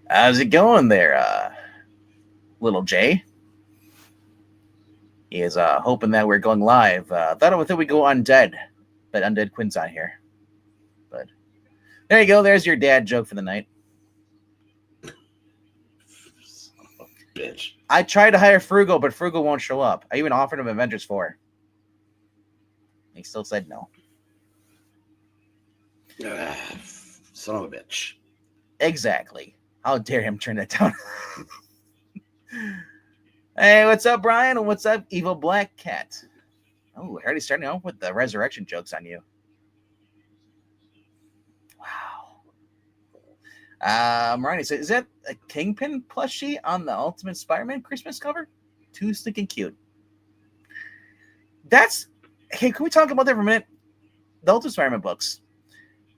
How's it going there, little Jay? He is hoping that we're going live. Thought we go undead, but undead Quinn's on here. But there you go. There's your dad joke for the night. Bitch. I tried to hire Frugal, but Frugal won't show up. I even offered him Avengers 4. He still said no. Son of a bitch. Exactly. How dare him turn that down? Hey, what's up, Brian? And what's up, Evil Black Cat? Oh, we're already starting off with the resurrection jokes on you. Wow. Ryan said, is that a Kingpin plushie on the Ultimate Spider-Man Christmas cover? Too stinking cute. Hey, can we talk about that for a minute? The Ultimate Spider-Man books.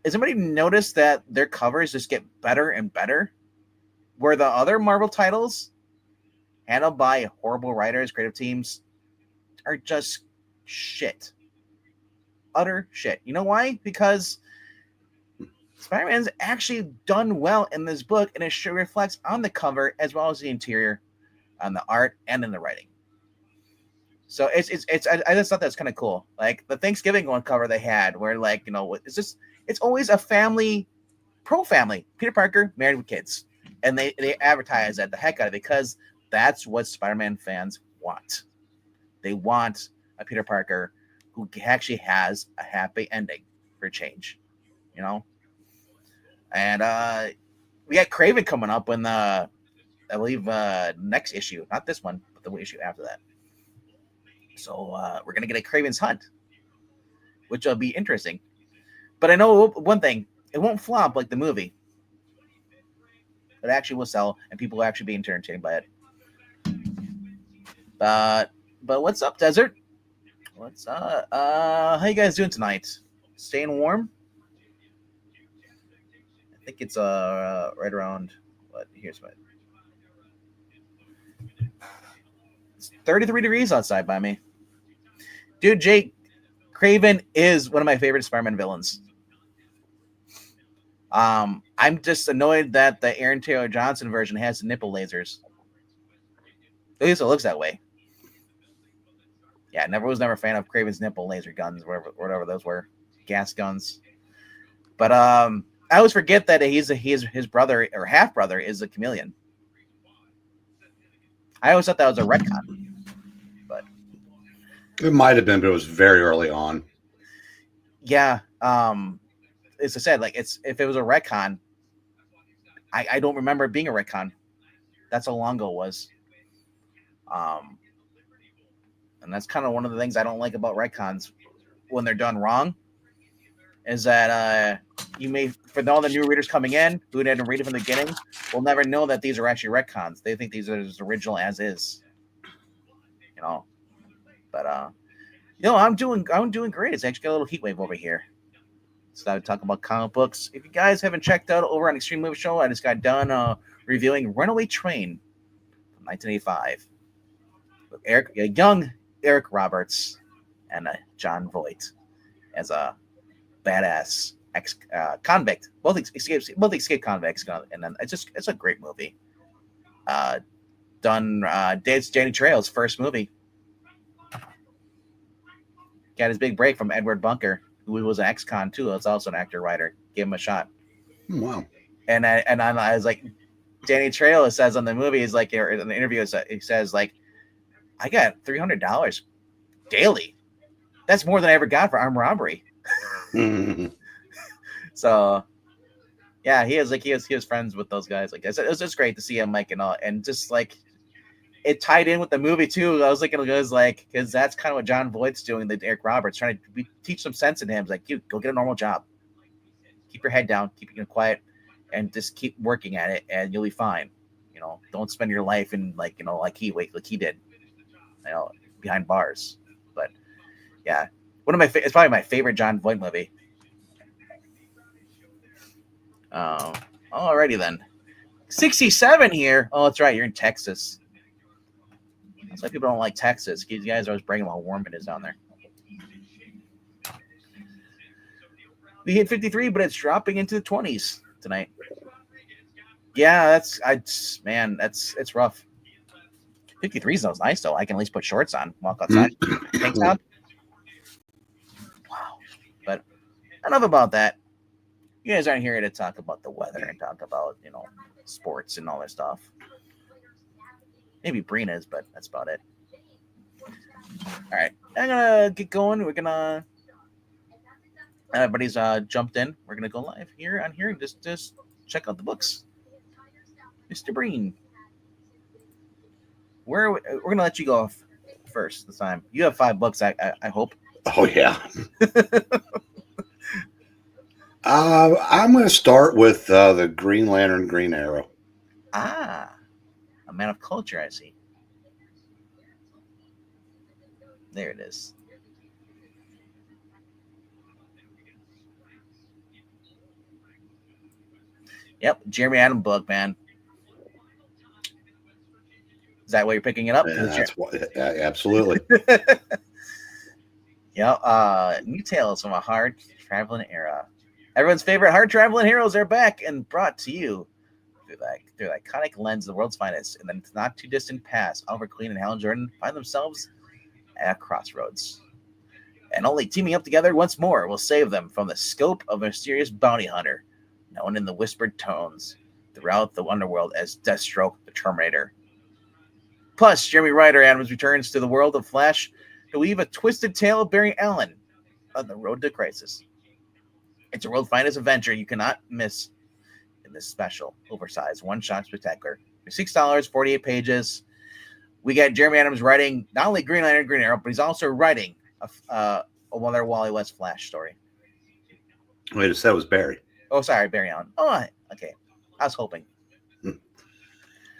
Has anybody noticed that their covers just get better and better? Where the other Marvel titles, handled by horrible writers, creative teams, are just shit. Utter shit. You know why? Because Spider-Man's actually done well in this book, and it reflects on the cover as well as the interior, on the art, and in the writing. So I just thought that's kind of cool. Like the Thanksgiving one cover they had, where it's always a family, pro-family. Peter Parker married with kids, and they advertise that the heck out of it because that's what Spider-Man fans want. They want a Peter Parker who actually has a happy ending for change, And we got Craven coming up in the, I believe, next issue. Not this one, but the issue after that. So we're going to get a Craven's Hunt, which will be interesting. But I know one thing. It won't flop like the movie. It actually will sell, and people will actually be entertained by it. But what's up, Desert? What's up? How you guys doing tonight? Staying warm? I think it's right around, here's my... It's 33 degrees outside by me. Dude, Jake, Craven is one of my favorite Spider-Man villains. I'm just annoyed that the Aaron Taylor Johnson version has the nipple lasers. At least it looks that way. Yeah, was never a fan of Craven's nipple laser guns, whatever those were, gas guns. But I always forget that his brother or half brother is a chameleon. I always thought that was a retcon. But it might have been, but it was very early on. Yeah, as I said, if it was a retcon, I don't remember it being a retcon. That's how long ago it was. And that's kind of one of the things I don't like about retcons when they're done wrong, is that you may, for all the new readers coming in who didn't read it from the beginning, will never know that these are actually retcons. They think these are as original as is. But I'm doing great. It's actually got a little heat wave over here. Started talking about comic books. If you guys haven't checked out over on Extreme Movie Show, I just got done reviewing Runaway Train from 1985 with young Eric Roberts and John Voight as a badass ex-convict. Both escaped convicts, and then it's a great movie. It's Danny Trejo's first movie. Got his big break from Edward Bunker, who was an ex-con too. It's also an actor-writer. Gave him a shot. Wow. And I was like, Danny Trejo says on the movie, he's like, or in the interview, he says like, I got $300 daily. That's more than I ever got for armed robbery. So, yeah, he was friends with those guys. Like, it was just great to see him, and just like it tied in with the movie too. I was looking, it was like, because that's kind of what John Voight's doing. That Eric Roberts trying to teach some sense in him. It's like, dude, go get a normal job. Keep your head down. Keep it quiet, and just keep working at it, and you'll be fine. Don't spend your life in like he did. Behind bars. But yeah, it's probably my favorite John Voight movie. Alrighty then. 67 here. Oh, that's right. You're in Texas. That's why people don't like Texas. You guys are always bragging about how warm it is down there. We hit 53, but it's dropping into the 20s tonight. Yeah, it's rough. 53 is nice though. I can at least put shorts on, walk outside, tank top. Wow. But enough about that. You guys aren't here to talk about the weather and talk about sports and all that stuff. Maybe Brina is, but that's about it. All right, I'm gonna get going. We're gonna everybody's jumped in. We're gonna go live here on here and just check out the books. Mr. Breen, we're gonna let you go first this time. You have 5 books, I hope. Oh yeah. I'm going to start with the Green Lantern, Green Arrow. Ah, a man of culture, I see. There it is. Yep, Jeremy Adams book, man. Is that why you're picking it up? Absolutely. New tales from a hard traveling era. Everyone's favorite hard traveling heroes are back and brought to you through the iconic lens of the world's finest. In the not too distant past, Oliver Queen and Helen Jordan find themselves at a crossroads. And only teaming up together once more will save them from the scope of a mysterious bounty hunter, known in the whispered tones throughout the underworld as Deathstroke the Terminator. Plus, Jeremy Ryder Adams returns to the world of Flash to weave a twisted tale of Barry Allen on the road to crisis. It's a world's finest adventure you cannot miss in this special, oversized, one-shot spectacular. For $6, 48 pages. We got Jeremy Adams writing not only Green Lantern, Green Arrow, but he's also writing another Wally West Flash story. Wait, that was Barry. Oh, sorry, Barry Allen. Oh, okay. I was hoping.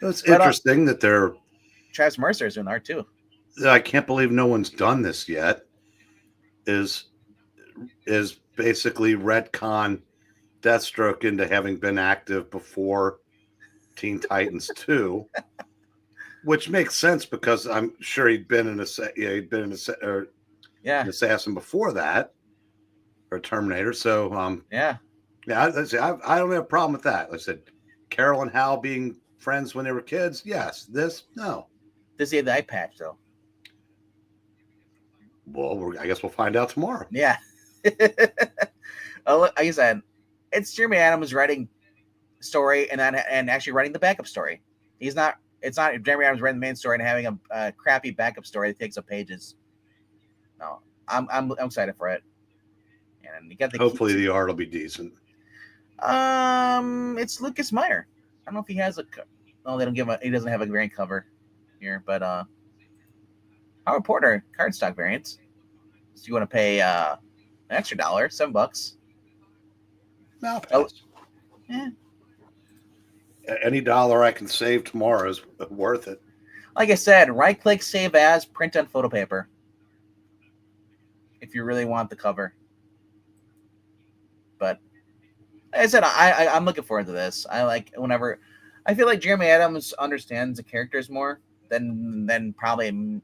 It's interesting that they're... Travis Mercer is doing art, too. I can't believe no one's done this yet. Is basically retcon Deathstroke into having been active before Teen Titans 2, which makes sense because I'm sure he'd been an assassin before that, or Terminator. So I don't have a problem with that. Like I said, Carol and Hal being friends when they were kids. Yes. This no. Does he have the eye patch though? Well, I guess we'll find out tomorrow. Yeah. Like I said, it's Jeremy Adams writing story and actually writing the backup story. It's not Jeremy Adams writing the main story and having a crappy backup story that takes up pages. No, I'm excited for it. And you got hopefully the art will be decent. It's Lucas Meyer. I don't know if he has they don't give he doesn't have a variant cover here, but Howard Porter cardstock variants. So you want to pay an extra $1, $7. No, any dollar I can save tomorrow is worth it. Like I said, right click, save as, print on photo paper. If you really want the cover. But like I said, I'm looking forward to this. I feel like Jeremy Adams understands the characters more than probably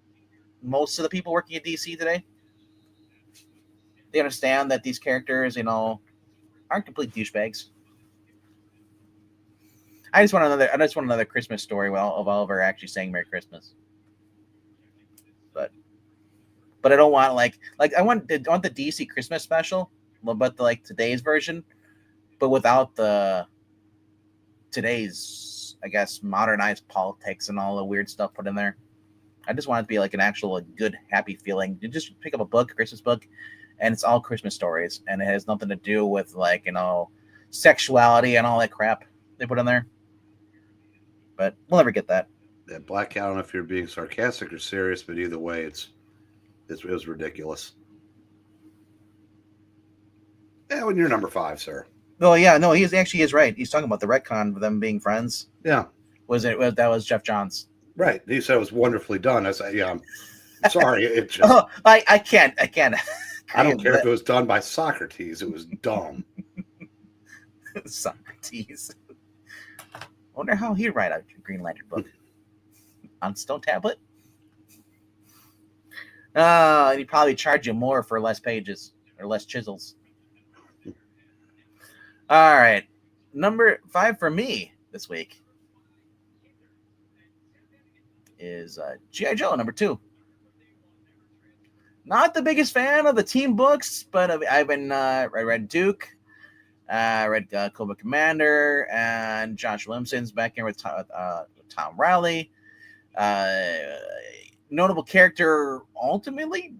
most of the people working at DC today. They understand that these characters, aren't complete douchebags. I just want another Christmas story of Oliver actually saying Merry Christmas. But I don't want I want the DC Christmas special, but today's version, but without today's, I guess, modernized politics and all the weird stuff put in there. I just want it to be an actual good, happy feeling. You just pick up a Christmas book, and it's all Christmas stories, and it has nothing to do with sexuality and all that crap they put in there. But we'll never get that. Yeah, Black, I don't know if you're being sarcastic or serious, but either way, it was ridiculous. Yeah, when you're number 5, sir. Oh yeah, no, he is right. He's talking about the retcon of them being friends. Yeah, that was Jeff Johns. Right. He said it was wonderfully done. I said, yeah, I'm sorry. It just, I can't. I don't care if it was done by Socrates. It was dumb. Socrates. I wonder how he'd write a Green Lantern book. On stone tablet? And he'd probably charge you more for less pages or less chisels. All right. Number 5 for me this week is G.I. Joe #2. Not the biggest fan of the team books, but I've been I read Duke, read Cobra Commander, and Josh Williamson's back in with Tom Riley. Notable character ultimately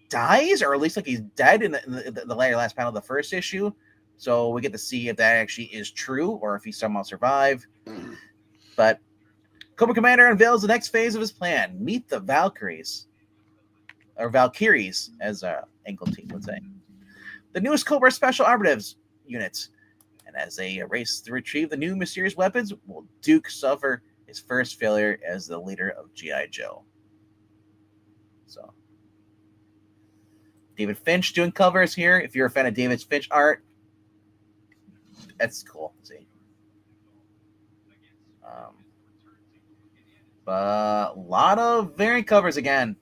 dies, or at least like he's dead in the last panel of the first issue. So we get to see if that actually is true or if he somehow survived. But Cobra Commander unveils the next phase of his plan: meet the Valkyries, or Valkyries, as Engeltein would say. The newest Cobra Special Operatives units. And as they race to retrieve the new mysterious weapons, will Duke suffer his first failure as the leader of G.I. Joe? So, David Finch doing covers here. If you're a fan of David Finch art, that's cool. See, but a lot of variant covers again.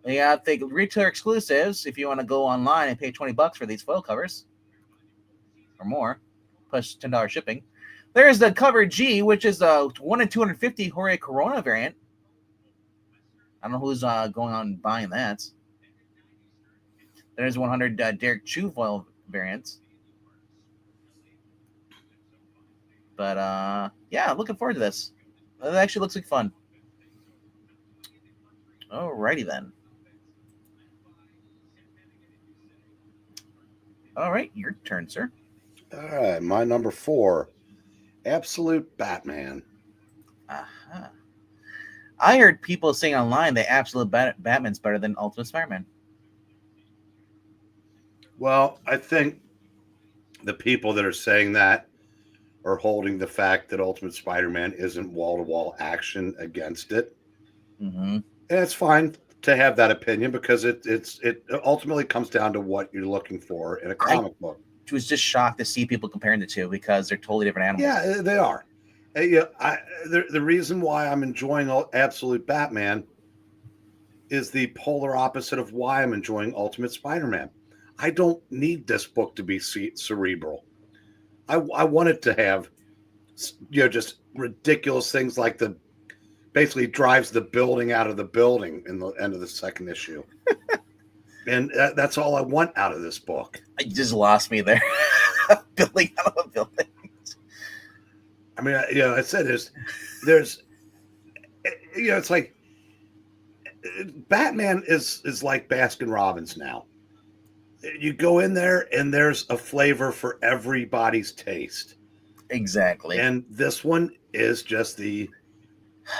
Yeah, they retailer exclusives. If you want to go online and pay $20 for these foil covers or more, plus $10 shipping. There's the cover G, which is a 1 in 250 Jorge Corona variant. I don't know who's going on buying that. There's 100 Derek Chu foil variants. But yeah, looking forward to this. It actually looks like fun. Alrighty then. All right, your turn, sir. All right, my number 4, Absolute Batman. Uh-huh. I heard people saying online that Absolute Batman's better than Ultimate Spider-Man. Well, I think the people that are saying that are holding the fact that Ultimate Spider-Man isn't wall-to-wall action against it. Mm-hmm. And it's fine to have that opinion because it ultimately comes down to what you're looking for in a comic book. I was just shocked to see people comparing the two because they're totally different animals. Yeah, they are. The reason why I'm enjoying Absolute Batman is the polar opposite of why I'm enjoying Ultimate Spider-Man. I don't need this book to be cerebral. I want it to have, just ridiculous things like basically drives the building out of the building in the end of the second issue. And that's all I want out of this book. You just lost me there. Building out of a building. I mean, I said there's, it's like Batman is like Baskin Robbins now. You go in there and there's a flavor for everybody's taste. Exactly. And this one is just the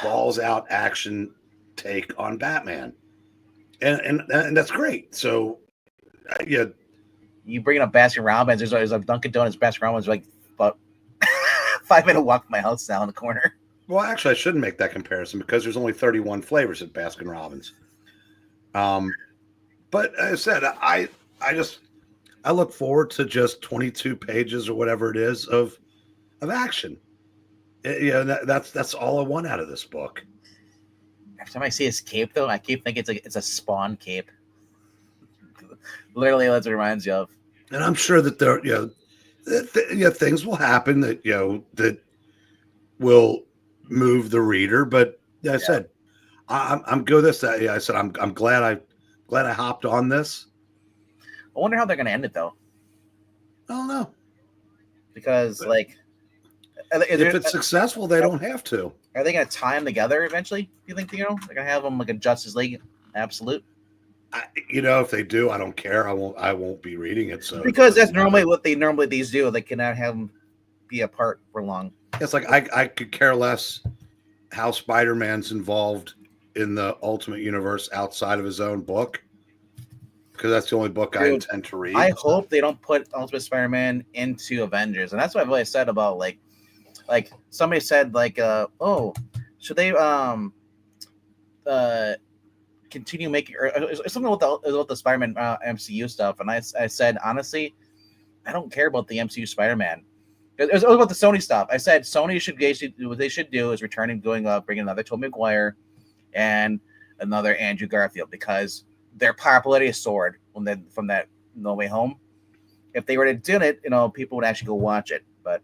balls out action take on Batman. And that's great. So, yeah. You bringing up Baskin Robbins, there's a Dunkin' Donuts Baskin Robbins like about 5-minute walk from my house now in the corner. Well, actually, I shouldn't make that comparison because there's only 31 flavors at Baskin Robbins. But as I said, I look forward to just 22 pages or whatever it is of action. That's all I want out of this book. Every time I see his cape, though, I keep thinking it's a Spawn cape. Literally, that's what it reminds you of. And I'm sure that there, things will happen that that will move the reader. But I said, I'm good with this. I said I'm glad I hopped on this. I wonder how they're going to end it, though. I don't know. Because, if it's successful, they don't have to. Are they going to tie them together eventually? Do you think, they're going to have them like a Justice League Absolute? If they do, I don't care. I won't be reading it. So because that's normally what these do. They cannot have them be apart for long. It's like I could care less how Spider-Man's involved in the Ultimate Universe outside of his own book, because that's the only book I intend to read. I hope they don't put Ultimate Spider-Man into Avengers, and that's what I've always said about like somebody said should they continue making or something with the Spider-Man MCU stuff? And I said honestly, I don't care about the MCU Spider-Man. It was about the Sony stuff. I said Sony should what they should do is return and bring another Tobey Maguire and another Andrew Garfield, because their popularity has soared from that No Way Home. If they were to do it, people would actually go watch it. But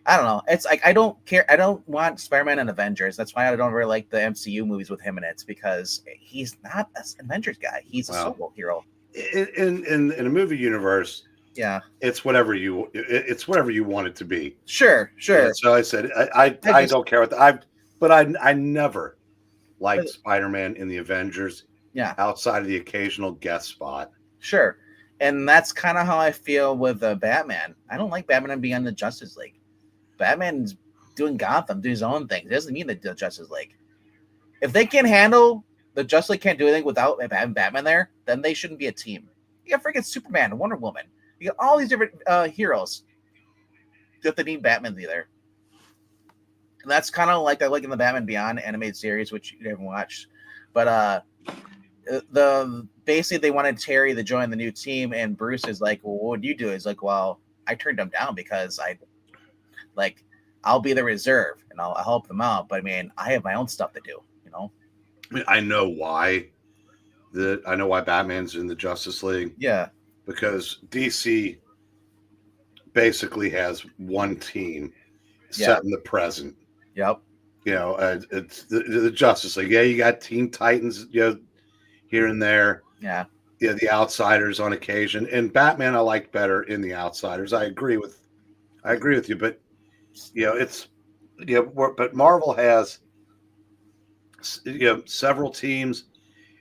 I don't know. It's like I don't care. I don't want Spider-Man and Avengers. That's why I don't really like the MCU movies with him in it because he's not an Avengers guy. He's a Well, solo hero. in a movie universe, Yeah. it's whatever you want it to be. Sure. Yeah, Sure. so I said I I just don't care what but I never liked but, Spider-Man in the Avengers yeah. outside of the occasional guest spot. Sure. And that's kind of how I feel with Batman. I don't like Batman being on the Justice League. Batman's doing Gotham, doing his own thing. It doesn't mean the Justice League. If they can't handle the Justice League can't do anything without having Batman there, then they shouldn't be a team. You got freaking Superman, Wonder Woman. You got all these different heroes that they need Batman to be there. And that's kind of like I like in the Batman Beyond animated series, which you haven't watched. But the basically they wanted Terry to join the new team, and Bruce is like, "Well, what would you do?" He's like, "Well, I turned him down because I'll be the reserve and I'll help them out. But I mean, I have my own stuff to do, you know." I mean, I know why Batman's in the Justice League Yeah. because DC basically has one team Yeah. set in the present. Yep. You know, it's the Justice League. Yeah, you got Teen Titans, here and there. Yeah. Yeah, the Outsiders on occasion, and Batman I like better in the Outsiders. I agree with you, but it's but Marvel has several teams,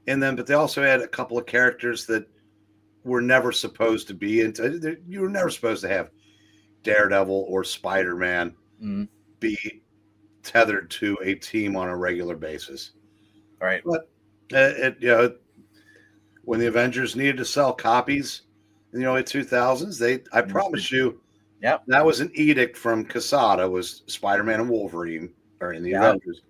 and then but they also had a couple of characters that were never supposed to be into. You were never supposed to have Daredevil or Spider-Man be tethered to a team on a regular basis. All right. But when the Avengers needed to sell copies in the early 2000s, I promise you, Yep. that was an edict from Quesada. Was Spider-Man and Wolverine are in the Avengers?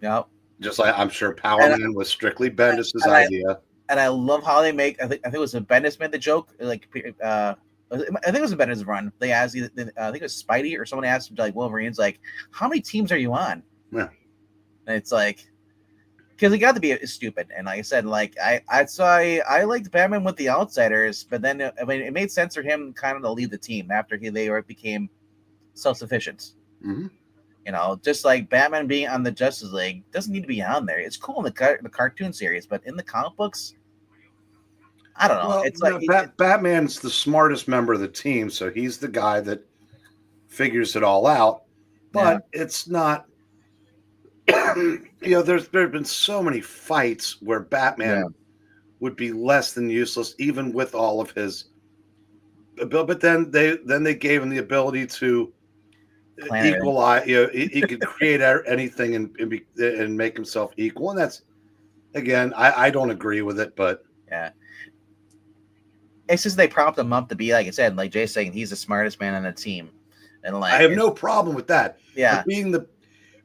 Yep. Just like I'm sure Power Man was strictly Bendis' idea. And I love how they make. I think it was Bendis made the joke. Like, I think it was a Bendis run. They asked, I think it was Spidey or someone asked like Wolverine's like, "How many teams are you on?" Yeah. And it's like, because he got to be stupid. And like I said, like I liked Batman with the Outsiders, but then it made sense for him kind of to lead the team after they became self-sufficient. Mm-hmm. You know, just like Batman being on the Justice League doesn't need to be on there. It's cool in the cartoon series, but in the comic books, I don't know. Well, it's like Batman's the smartest member of the team, so he's the guy that figures it all out. But it's not. There's been so many fights where Batman would be less than useless, even with all of his. But then they gave him the ability to equalize. He could create anything and make himself equal, and that's again, I don't agree with it, but yeah. It's just they prompt him up to be, like I said, like Jay's saying, he's the smartest man on the team, and like I have no problem with that. Yeah,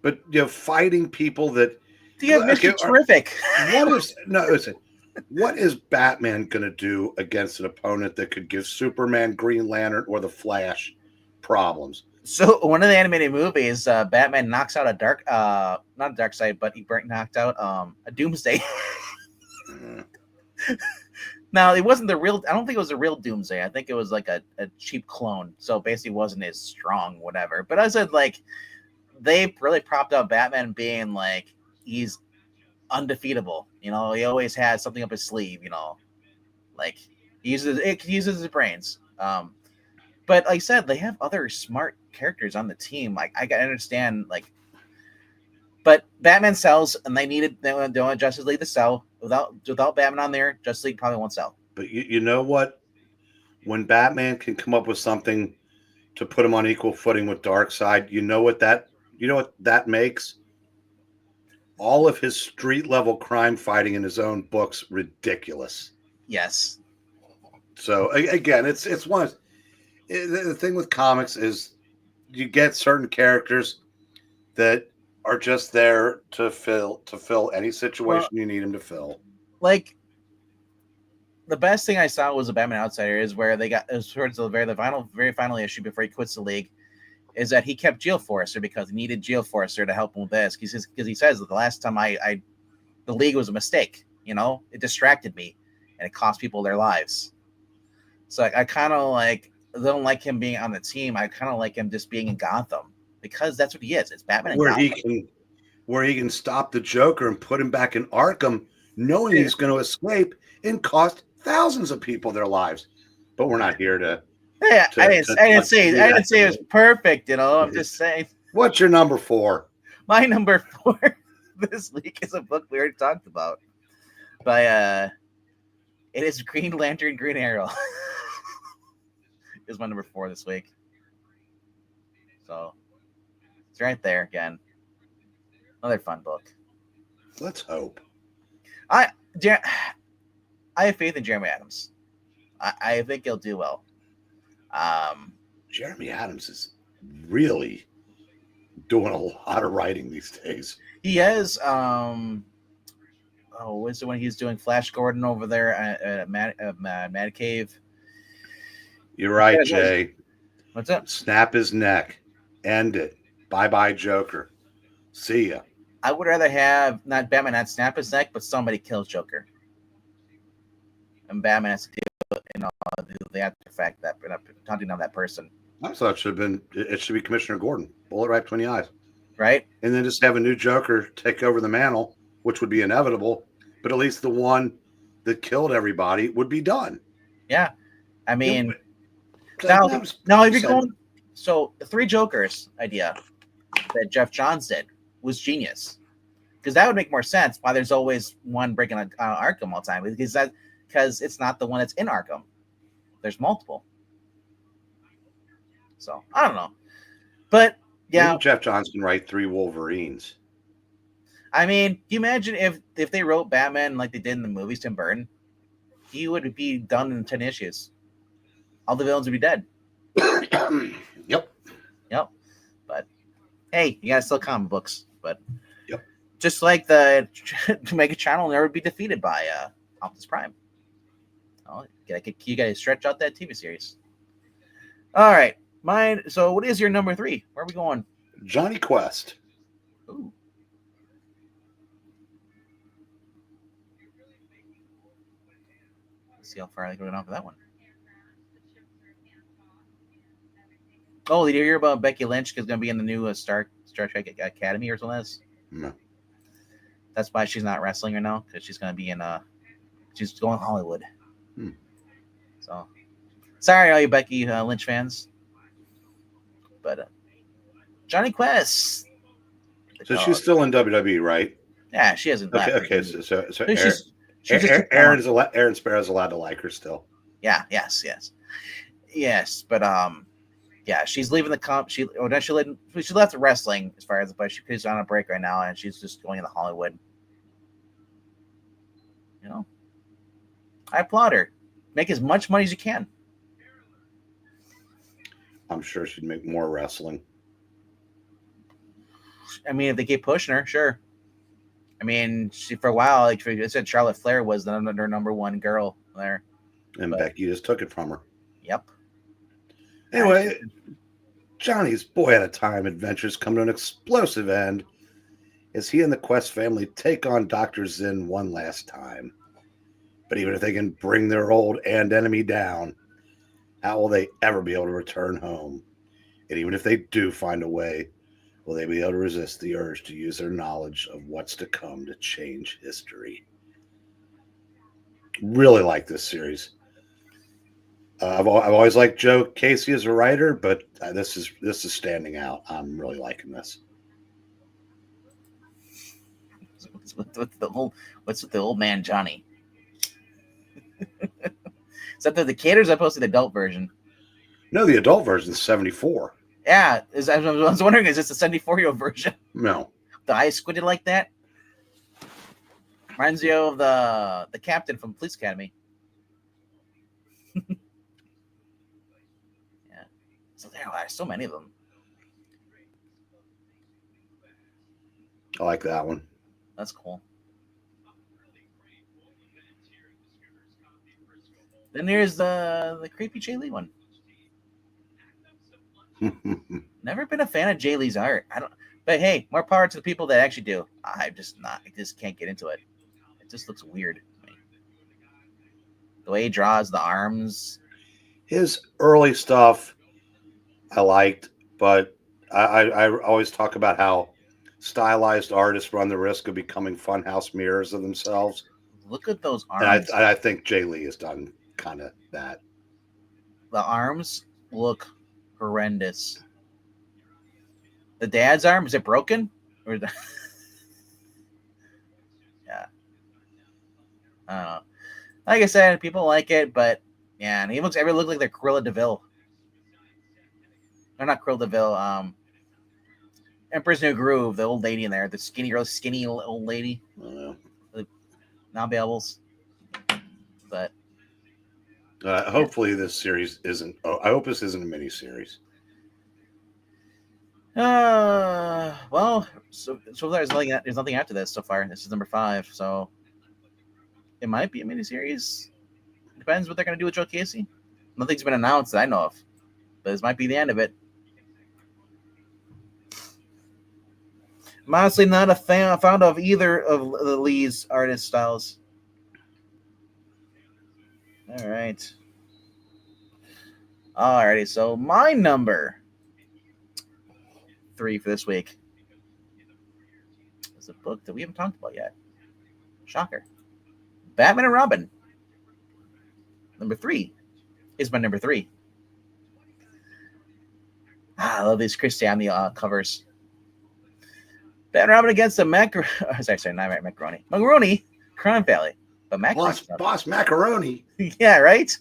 but fighting people that you have Mr. Terrific. What is Batman going to do against an opponent that could give Superman, Green Lantern, or the Flash problems? So one of the animated movies, Batman knocks out not a dark side, but he knocked out a Doomsday. Now, it wasn't the real. I don't think it was a real Doomsday. I think it was like a cheap clone. So basically, wasn't as strong, whatever. But I said, like, they really propped up Batman being like he's undefeatable. You know, he always has something up his sleeve. You know, like he uses his brains. But like I said, they have other smart characters on the team. Like I can understand, like, but Batman sells, and they want Justice League to sell. Without Batman on there, Justice League probably won't sell. But you know what? When Batman can come up with something to put him on equal footing with Darkseid, you know what that makes? All of his street level crime fighting in his own books ridiculous. Yes. So again, it's one. The thing with comics is you get certain characters that are just there to fill any situation you need them to fill. Like the best thing I saw was a Batman Outsider is where they got towards the very final issue before he quits the league, is that he kept Geoforcer because he needed Geoforcer to help him with this. Because he says that the last time the league was a mistake, you know, it distracted me and it cost people their lives. So I kind of like don't like him being on the team. I kind of like him just being in Gotham because that's what he is. It's Batman in where Gotham. he can stop the Joker and put him back in Arkham, knowing he's going to escape and cost thousands of people their lives. But we're not here to. Yeah, I didn't say it was perfect. I'm just saying. What's your number 4? My number 4 this week is a book we already talked about. It is Green Lantern, Green Arrow. Is my number 4 this week. So it's right there again. Another fun book. Let's hope. I have faith in Jeremy Adams. I think he'll do well. Jeremy Adams is really doing a lot of writing these days. He has. What's the one he's doing? Flash Gordon over there at Mad Cave. You're right, Jay. What's up? Snap his neck. End it. Bye-bye, Joker. See ya. I would rather have not Batman not snap his neck, but somebody kills Joker, and Batman has to deal with the after fact that hunting down that person. I thought it should be Commissioner Gordon. Bullet right between the eyes. Right? And then just have a new Joker take over the mantle, which would be inevitable, but at least the one that killed everybody would be done. Yeah. I mean, now if you're going, so the 3 Jokers idea that Jeff Johns did was genius, because that would make more sense why there's always one breaking on Arkham all the time, because it's not the one that's in Arkham. There's multiple. So I don't know, but yeah, maybe Jeff Johns can write 3 Wolverines. I mean, can you imagine if they wrote Batman like they did in the movies, Tim Burton? He would be done in 10 issues. All the villains would be dead. Yep. But hey, you gotta sell comic books. But yep. Just like the Mega Channel will never be defeated by Optimus Prime. Oh, you gotta stretch out that TV series. All right, mine. So, what is your number 3? Where are we going? Johnny Quest. Ooh. Let's see how far I can go off of that one. Oh, did you hear about Becky Lynch is going to be in the new Star Trek Academy or something? No. That's why she's not wrestling right now, because she's going to be in she's going to Hollywood. So, sorry, all you Becky Lynch fans, but Johnny Quest. So she's still in WWE, right? Yeah, she hasn't. Okay. So she's Aaron Sparrow's allowed to like her still. Yeah. Yes. But yeah, she's leaving the comp. She left wrestling as far as, but she's on a break right now, and she's just going into Hollywood. I applaud her. Make as much money as you can. I'm sure she'd make more wrestling. I mean, if they keep pushing her, sure. I mean, she for a while, like it said, Charlotte Flair was their number 1 girl there, and Becky just took it from her. Yep. Anyway, Johnny's Boy at a Time adventures come to an explosive end as he and the Quest family take on Dr. Zinn one last time. But even if they can bring their old and enemy down, how will they ever be able to return home? And even if they do find a way, will they be able to resist the urge to use their knowledge of what's to come to change history? Really like this series. I've always liked Joe Casey as a writer, but this is standing out. I'm really liking this. What's with the old man Johnny? Is that the Decatur? Or is that supposed to be the adult version? No, the adult version is 74. Yeah, I was wondering, is this a 74-year-old version? No. The eyes squinted like that? Reminds you of the captain from Police Academy. Yeah. So there are so many of them. I like that one. That's cool. Then there's the creepy Jay Lee one. Never been a fan of Jay Lee's art. But hey, more power to the people that actually do. I just can't get into it. It just looks weird. The way he draws the arms. His early stuff I liked, but I always talk about how stylized artists run the risk of becoming funhouse mirrors of themselves. Look at those And arms. I think Jay Lee has done kind of that. The arms look horrendous. The dad's arm, is it broken? Or the yeah. I don't know. Like I said, people like it, but yeah, and he looks every look like they're Cruella DeVille. They're not Cruella DeVille. Emperor's New Groove, the old lady in there, the skinny, real skinny old lady. Not elbows. But hopefully this series isn't. Oh, I hope this isn't a mini series. Well, so far there's nothing after this so far. This is number 5, so it might be a miniseries. Depends what they're gonna do with Joe Casey. Nothing's been announced that I know of, but this might be the end of it. I'm honestly not a fan fond of either of the Lee's artist styles. Alrighty, so my number 3 for this week is a book that we haven't talked about yet. Shocker. Batman and Robin. Number 3 is my number 3. I love these Christiani covers. Batman and Robin against the Macaroni crime family. But Boss Macaroni. Yeah, right?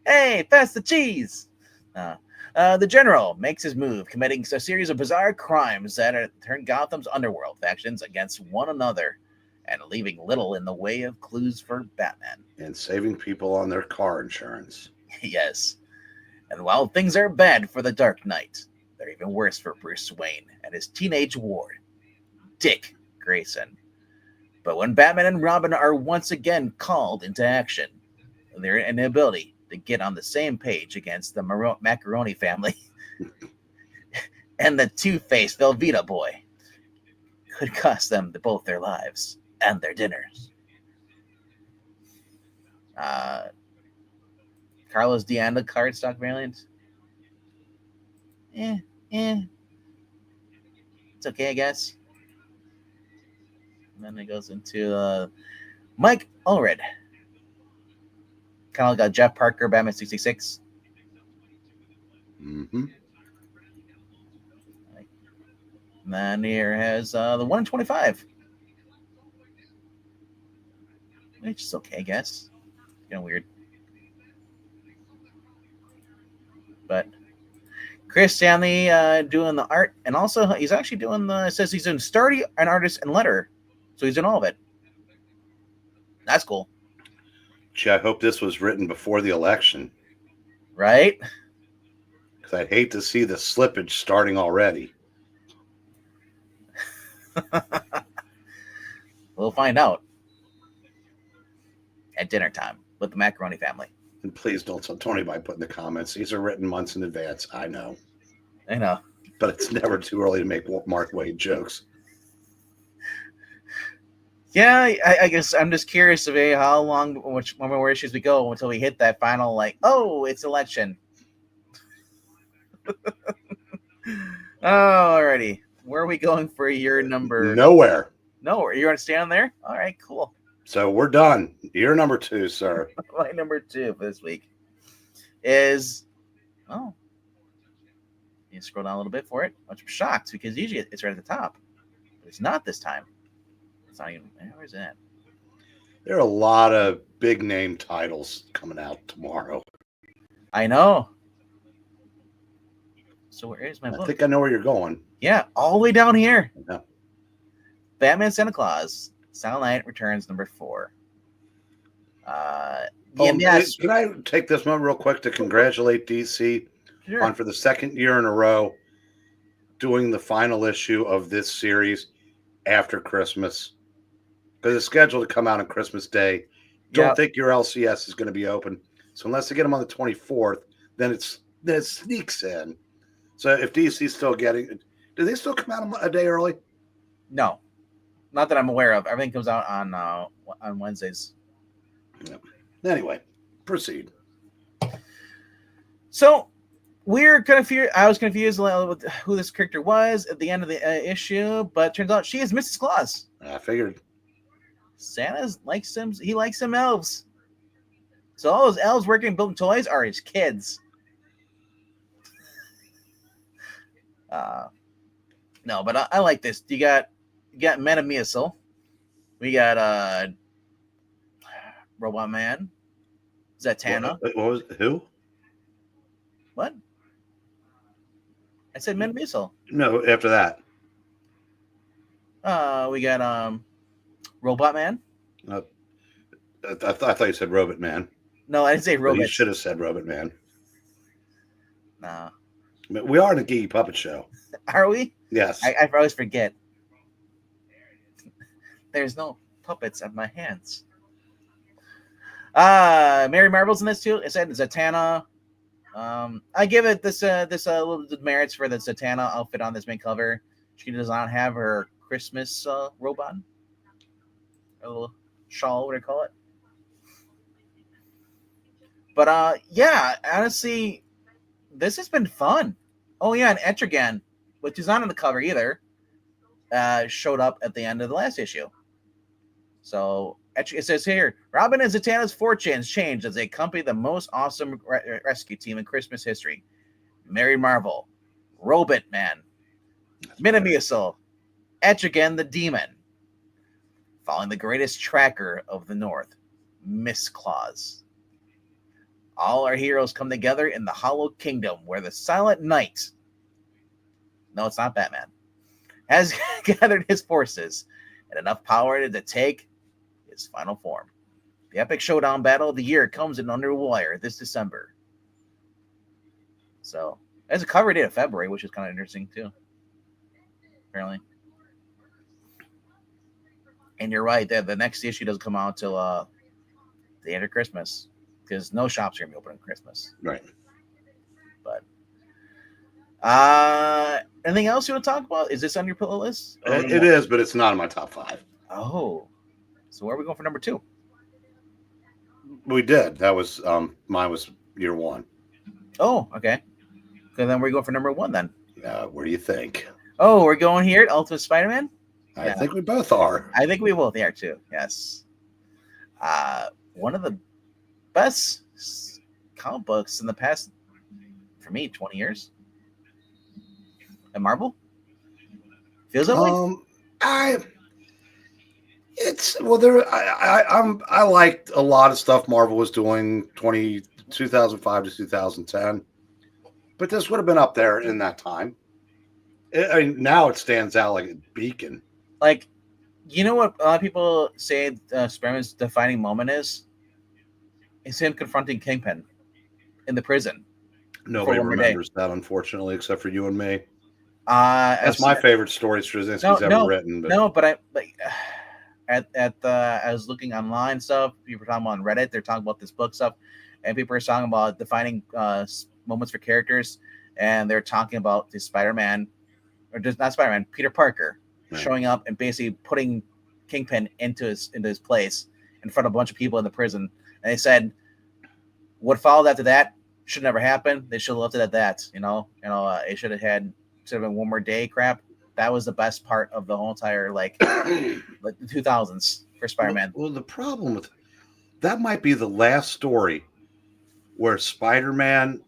Hey, pass the cheese. The general makes his move, committing a series of bizarre crimes that turn Gotham's underworld factions against one another and leaving little in the way of clues for Batman. And saving people on their car insurance. Yes. And while things are bad for the Dark Knight, they're even worse for Bruce Wayne and his teenage ward, Dick Grayson. But when Batman and Robin are once again called into action, their inability to get on the same page against the Macaroni family and the two-faced Velveeta boy could cost them both their lives and their dinners. Carlos Deanda cardstock variant. It's okay, I guess. And then it goes into Mike Allred. Kind of like a Jeff Parker, Batman 66. Mm-hmm. And then here has the 1 in 25. Which is okay, I guess. Kind of weird. But Chris Stanley doing the art, and also he's actually doing it says he's doing Stardy, an artist, and letter. So he's doing all of it. That's cool. Gee, I hope this was written before the election. Right? Because I'd hate to see the slippage starting already. We'll find out at dinner time with the Macaroni family. And please don't tell anybody put in the comments. These are written months in advance. I know. But it's never too early to make Mark Waid jokes. Yeah, I guess I'm just curious of how long, which one more issues we go until we hit that final, it's election. Alrighty. Where are we going for your number? Nowhere. Nowhere. You want to stay on there? All right, cool. So we're done. You're number 2, sir. My number 2 for this week is, you scroll down a little bit for it. I'm shocked because usually it's right at the top. But it's not this time. It's not even, where's that? There are a lot of big name titles coming out tomorrow. I know. So where is my book? I think I know where you're going. Yeah, all the way down here. Yeah. Batman Santa Claus, Silent Night Returns, number 4. Yes. Can I take this moment real quick to congratulate DC on, for the second year in a row, doing the final issue of this series after Christmas? Because it's scheduled to come out on Christmas Day. Don't think your LCS is going to be open. So unless they get them on the 24th, then it sneaks in. So if DC's still getting it, do they still come out a day early? No, not that I'm aware of. Everything comes out on Wednesdays. Yeah. Anyway, proceed. So we're confused. I was confused with who this character was at the end of the issue, but turns out she is Mrs. Claus. I figured. Santa likes him. He likes some elves. So all those elves working building toys are his kids. No, but I like this. You got Metamucil. We got Robot Man. Zatanna. What was who? What? I said Metamucil. No, after that. We got Robot Man. I thought you said Robot Man. No, I didn't say Robot. You should have said Robot Man. No. We are in a Geeky Puppet Show. Are we? Yes. I always forget. There's no puppets at my hands. Mary Marvel's in this too. It said Zatanna. I give it this little merits for the Zatanna outfit on this main cover. She does not have her Christmas robe on. A little shawl, what do you call it? But yeah, honestly, this has been fun. Oh yeah, and Etrigan, which is not on the cover either, showed up at the end of the last issue. So it says here, Robin and Zatanna's fortunes changed as they accompany the most awesome rescue team in Christmas history. Mary Marvel, Robot Man, Metamucil, Etrigan the Demon, following the greatest tracker of the North, Miss Claus. All our heroes come together in the Hollow Kingdom, where the Silent Knight, no, it's not Batman, has gathered his forces and enough power to take his final form. The epic showdown battle of the year comes in under wire this December. So, there's a cover date of February, which is kind of interesting too. Apparently. And you're right, that the next issue doesn't come out till the end of Christmas, because no shops are gonna be open on Christmas. Right. But anything else you want to talk about? Is this on your pillow list? It is, but it's not in my top 5. Oh, so where are we going for number 2? We did. That was mine was year 1. Oh, okay. So then we're going for number 1 then. Where do you think? Oh, we're going here at Ultimate Spider-Man? I think we both are. I think we both are too. Yes. One of the best comic books in the past, for me, 20 years. At Marvel? Feels that way? I liked a lot of stuff Marvel was doing 2005 to 2010, but this would have been up there in that time. I mean, now it stands out like a beacon. Like, you know what a lot of people say Spider-Man's defining moment is? It's him confronting Kingpin in the prison. Nobody remembers that, unfortunately, except for you and me. That's my favorite story Straczynski's ever written. But I was looking online stuff. People were talking about on Reddit. They're talking about this book stuff, and people are talking about defining moments for characters, and they're talking about the Spider-Man, or just not Spider-Man, Peter Parker, showing up and basically putting Kingpin into his place in front of a bunch of people in the prison. And they said what followed after that should never happen. They should have left it at that. It should have been one more day crap. That was the best part of the whole entire like the 2000s for Spider-Man. Well, the problem with that might be the last story where Spider-Man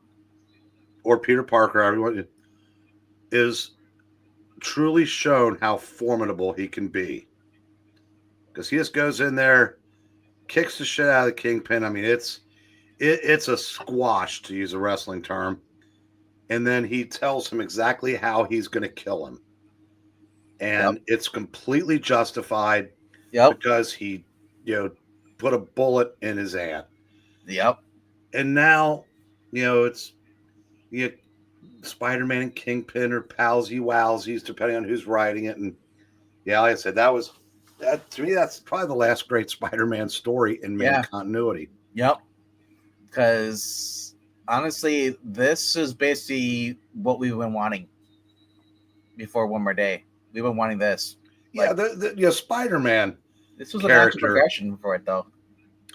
or Peter Parker, everyone, is truly shown how formidable he can be. Because he just goes in there, kicks the shit out of the Kingpin. I mean, it's a squash, to use a wrestling term. And then he tells him exactly how he's going to kill him. And it's completely justified because he, put a bullet in his hand. Yep. And now, it's Spider-Man and Kingpin or palsy-wowsies, depending on who's writing it. And like I said, to me, that's probably the last great Spider-Man story in main continuity. Yep. Because honestly, this is basically what we've been wanting before One More Day. We've been wanting this. The Spider-Man. This was a natural progression for it, though.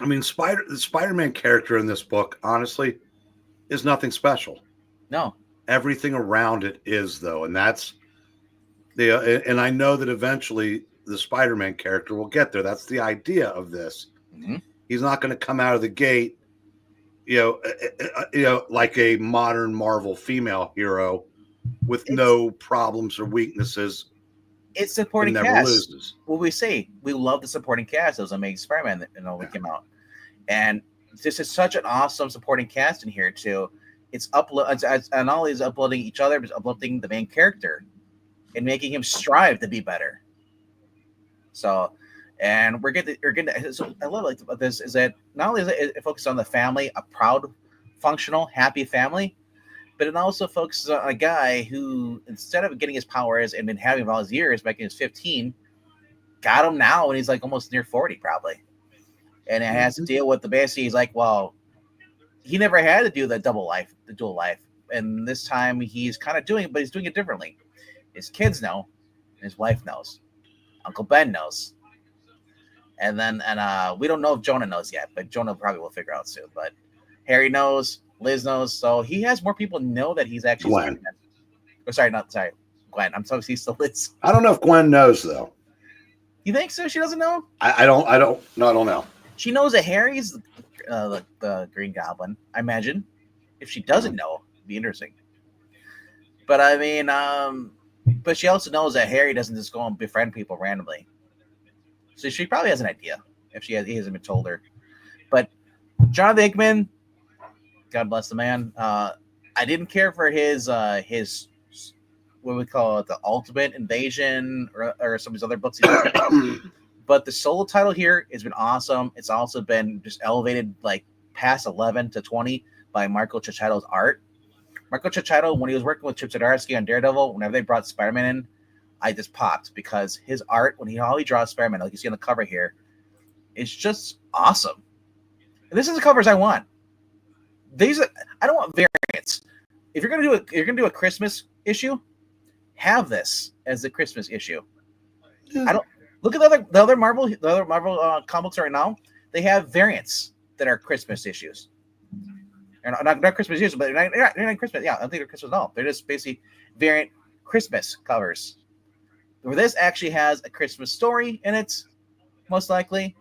I mean, the Spider-Man character in this book, honestly, is nothing special. No. Everything around it is, though, and that's and I know that eventually the Spider-Man character will get there. That's the idea of this. Mm-hmm. He's not going to come out of the gate, like a modern Marvel female hero with no problems or weaknesses. It's supporting never cast. Loses. What we say, we love the supporting cast. It was Amazing Spider-Man that that came out, and this is such an awesome supporting cast in here too. It's and not only is uploading each other, but uploading the main character and making him strive to be better. So, and we're getting. So I love about this is that not only is it focused on the family, a proud, functional, happy family, but it also focuses on a guy who, instead of getting his powers and been having him all his years back in his 15, got him now when he's like almost near 40 probably, and it has to deal with the basically. He's like, well, he never had to do the dual life, and this time he's kind of doing it, but he's doing it differently. His kids know, and his wife knows, Uncle Ben knows, and we don't know if Jonah knows yet, but Jonah probably will figure out soon. But Harry knows, Liz knows, so he has more people know that he's actually Gwen. Gwen. I'm so used to Liz. I don't know if Gwen knows though. You think so? She doesn't know. I don't know. She knows that Harry's the Green Goblin. I imagine. If she doesn't know, it'd be interesting. But I mean, but she also knows that Harry doesn't just go and befriend people randomly. So she probably has an idea if he hasn't been told her. But Jonathan Hickman, God bless the man. I didn't care for his what we call it, the Ultimate Invasion or some of his other books. But the solo title here has been awesome. It's also been just elevated like past 11 to 20 by Marco Cicchetto's art. Marco Cicchetto, when he was working with Chip Zdarsky on Daredevil, whenever they brought Spider-Man in, I just popped because his art, when how he draws Spider-Man, like you see on the cover here, is just awesome. And this is the covers I want. I don't want variants. If you're gonna do a Christmas issue, have this as the Christmas issue. I don't look at the other Marvel comics right now. They have variants that are Christmas issues. Or not Christmas issues, but they're not Christmas. Yeah, I don't think they're Christmas at all. They're just basically variant Christmas covers. Where this actually has a Christmas story in it, most likely,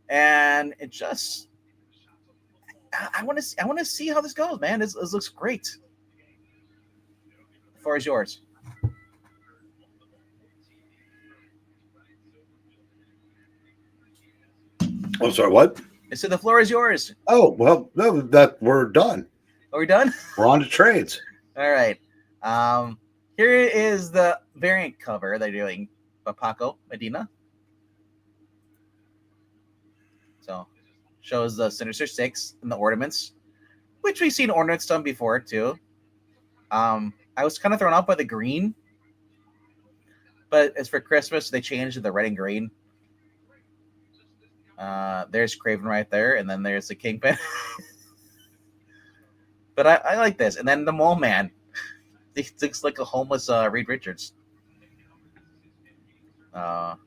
and it just I want to see how this goes, man. This looks great. The floor is yours. I'm sorry, what? So the floor is yours. Oh, well, no, that we're done. Are we done? We're on to trades. All right. Here is the variant cover they're doing by Paco Medina. So shows the Sinister Six and the ornaments, which we've seen ornaments done before too. I was kind of thrown off by the green, but it's for Christmas, so they changed to the red and green. There's Craven right there, and then there's the Kingpin. But I like this. And then the Mole Man. He looks like a homeless Reed Richards. The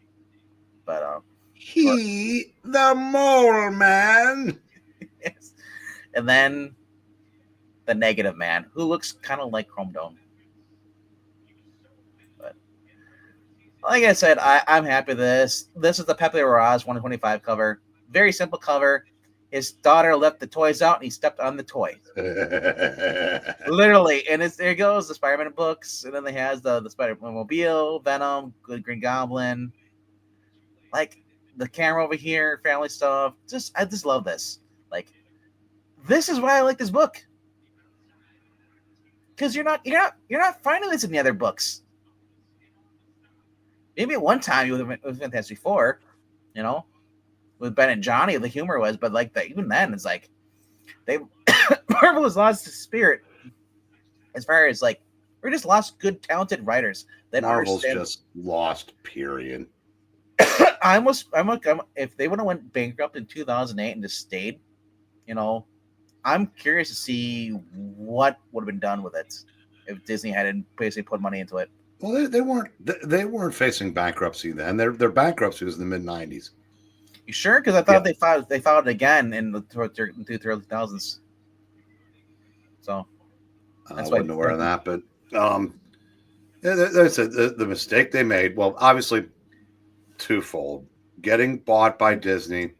Mole Man. Yes. And then the Negative Man, who looks kind of like Chrome Dome. But like I said, I'm happy with this. This is the Pepe Rojas 125 cover. Very simple cover. His daughter left the toys out, and he stepped on the toy. Literally. And there goes the Spider-Man books. And then they has the Spider-Man Mobile, Venom, Good Green Goblin. Like, the camera over here, family stuff. I just love this. Like, this is why I like this book. Because you're not finding this in the other books. Maybe at one time with Fantastic Four, with Ben and Johnny, the humor was, but like that, even then, it's like Marvel has lost its spirit as far as like we just lost good, talented writers that Marvel's understand. Just lost. Period. If they would have went bankrupt in 2008 and just stayed, I'm curious to see what would have been done with it if Disney hadn't basically put money into it. Well, they weren't facing bankruptcy then. Their bankruptcy was in the mid-90s. You sure? Because I thought they filed it again in the early 2000s. So I that's why. wasn't aware of that, but that's the mistake they made. Well, obviously, twofold: getting bought by Disney,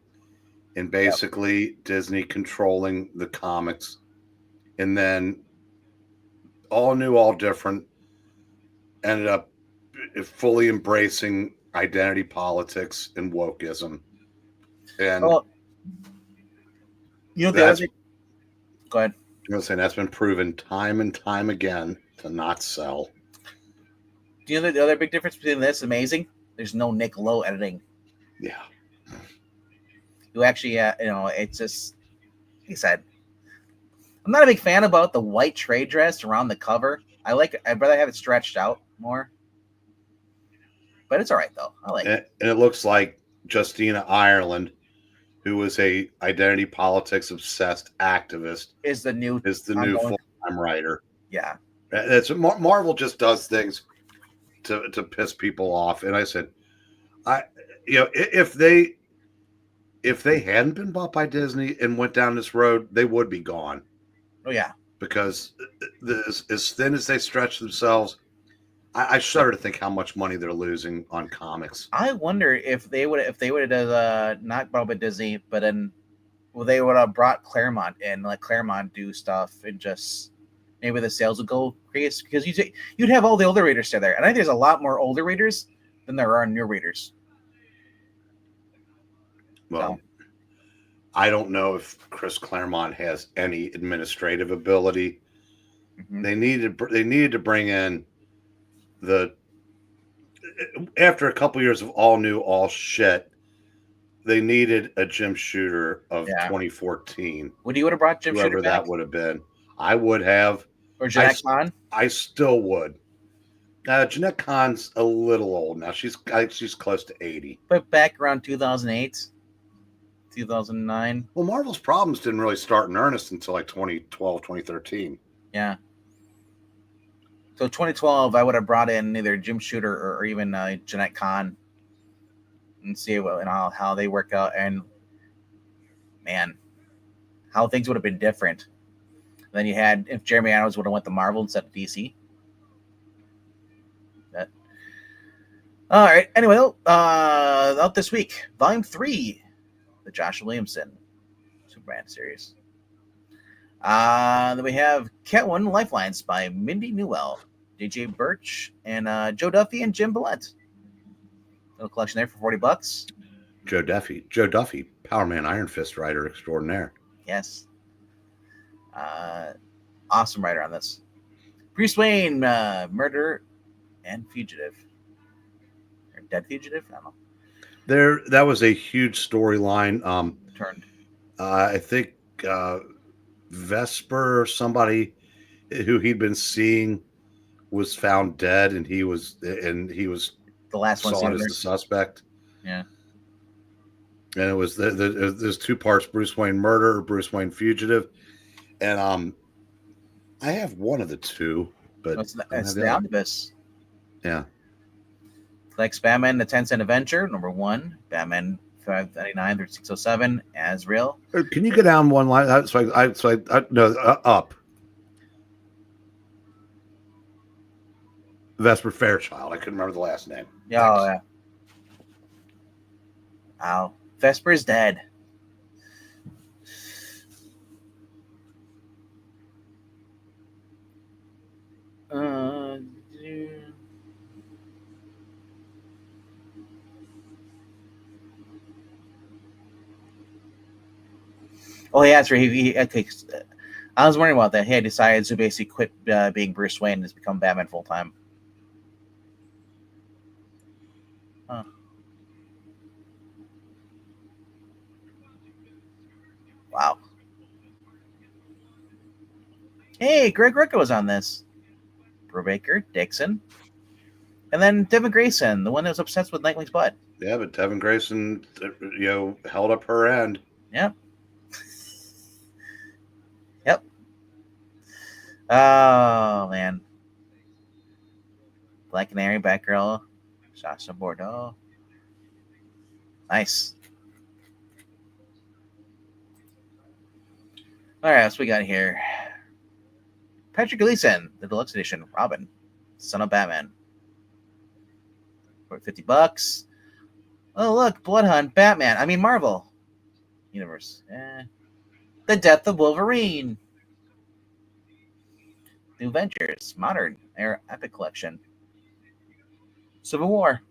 and Yep. basically Disney controlling the comics, and then all new, all different, ended up fully embracing identity politics and wokeism, and Well, you know the other that's thing. Go ahead. I'm saying that's been proven time and time again to not sell. Do you know the other big difference between this? Amazing. There's no Nick Lowe editing. Yeah, You actually, it's just. Like I said, I'm not a big fan about the white trade dress around the cover. I'd rather have it stretched out more. But it's all right though. I like it. and it looks like Justina Ireland, who was a identity politics obsessed activist, Is the new is the new ongoing? full time writer. Yeah. That's Marvel just does things to piss people off. And I said, I if they hadn't been bought by Disney and went down this road, they would be gone. Oh yeah. Because as thin as they stretch themselves, I shudder to think how much money they're losing on comics. I wonder if they would have not brought up Disney, but then they would have brought Claremont in, let Claremont do stuff, and just maybe the sales would go crazy because you'd have all the older readers still there, and I think there's a lot more older readers than there are new readers. Well, I don't know if Chris Claremont has any administrative ability. Mm-hmm. They needed to bring in after a couple years of all new, all shit. They needed a Jim Shooter of 2014. Would you would have brought Jim Shooter back? That would have been. I would have. Or Jeanette Kahn? I still would. Jeanette Kahn's a little old now. She's close to 80. But back around 2008, 2009. Well, Marvel's problems didn't really start in earnest until like 2012, 2013. Yeah. So 2012, I would have brought in either Jim Shooter or even Jeanette Kahn and see how they work out. And man, how things would have been different. Then you had if Jeremy Adams would have went to Marvel instead of DC. All right. Anyway, out this week, Volume 3, the Joshua Williamson Superman series. Then we have Catwoman Lifelines by Mindy Newell, DJ Birch, and Joe Duffy and Jim Billette. Little collection there for $40. Joe Duffy, Power Man Iron Fist writer extraordinaire. Yes. Awesome writer on this. Bruce Wayne, Murder and Fugitive. Or Dead Fugitive? I don't know. That was a huge storyline. Turned. I think Vesper, somebody who he'd been seeing, was found dead, and he was the last one sought as the suspect. Yeah. And it was there's two parts: Bruce Wayne Murder or Bruce Wayne Fugitive. And I have one of the two, but it's the omnibus. Yeah. Like Batman: The 10-Cent Adventure, number 1, Batman 599 through 607, Azrael. Can you go down one line? Up. Vesper Fairchild. I couldn't remember the last name. Yeah. Wow. Vesper is dead. Oh, yeah, that's right. Okay. I was wondering about that. He had decided to basically quit being Bruce Wayne and has become Batman full time. Huh. Wow. Hey, Greg Rucka was on this. Brubaker, Dixon, and then Devin Grayson, the one that was obsessed with Nightwing's butt. Yeah, but Devin Grayson, held up her end. Yep. Yep. Oh man. Black Canary, Batgirl, Sasha Bordeaux. Nice. All right, so we got here. Patrick Gleason, the deluxe edition, Robin, son of Batman. For $50. Oh, look, Bloodhunt, Batman. I mean, Marvel Universe. The Death of Wolverine. New Ventures, Modern Era Epic Collection. Civil War.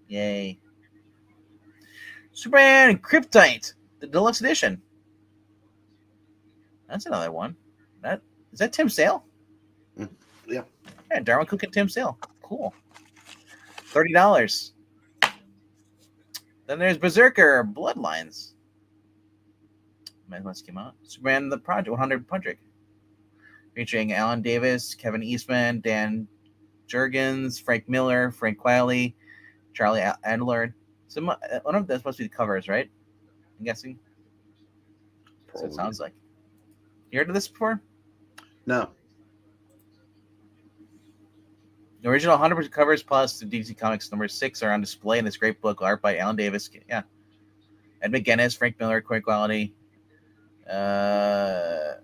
Yay. Superman Kryptonite, the deluxe edition. That's another one. Is that Tim Sale? Yeah. Yeah, Darwin Cook and Tim Sale. Cool. $30. Then there's Berserker Bloodlines. Let's came out. Superman the Project 100 Project. Featuring Alan Davis, Kevin Eastman, Dan Jurgens, Frank Miller, Frank Quiley, Charlie Adler. So one of them supposed to be the covers, right? I'm guessing. That's what it sounds like. You heard of this before? No. The original 100% covers plus the DC Comics number 6 are on display in this great book, art by Alan Davis. Yeah. Ed McGuinness, Frank Miller, Quick Quality. There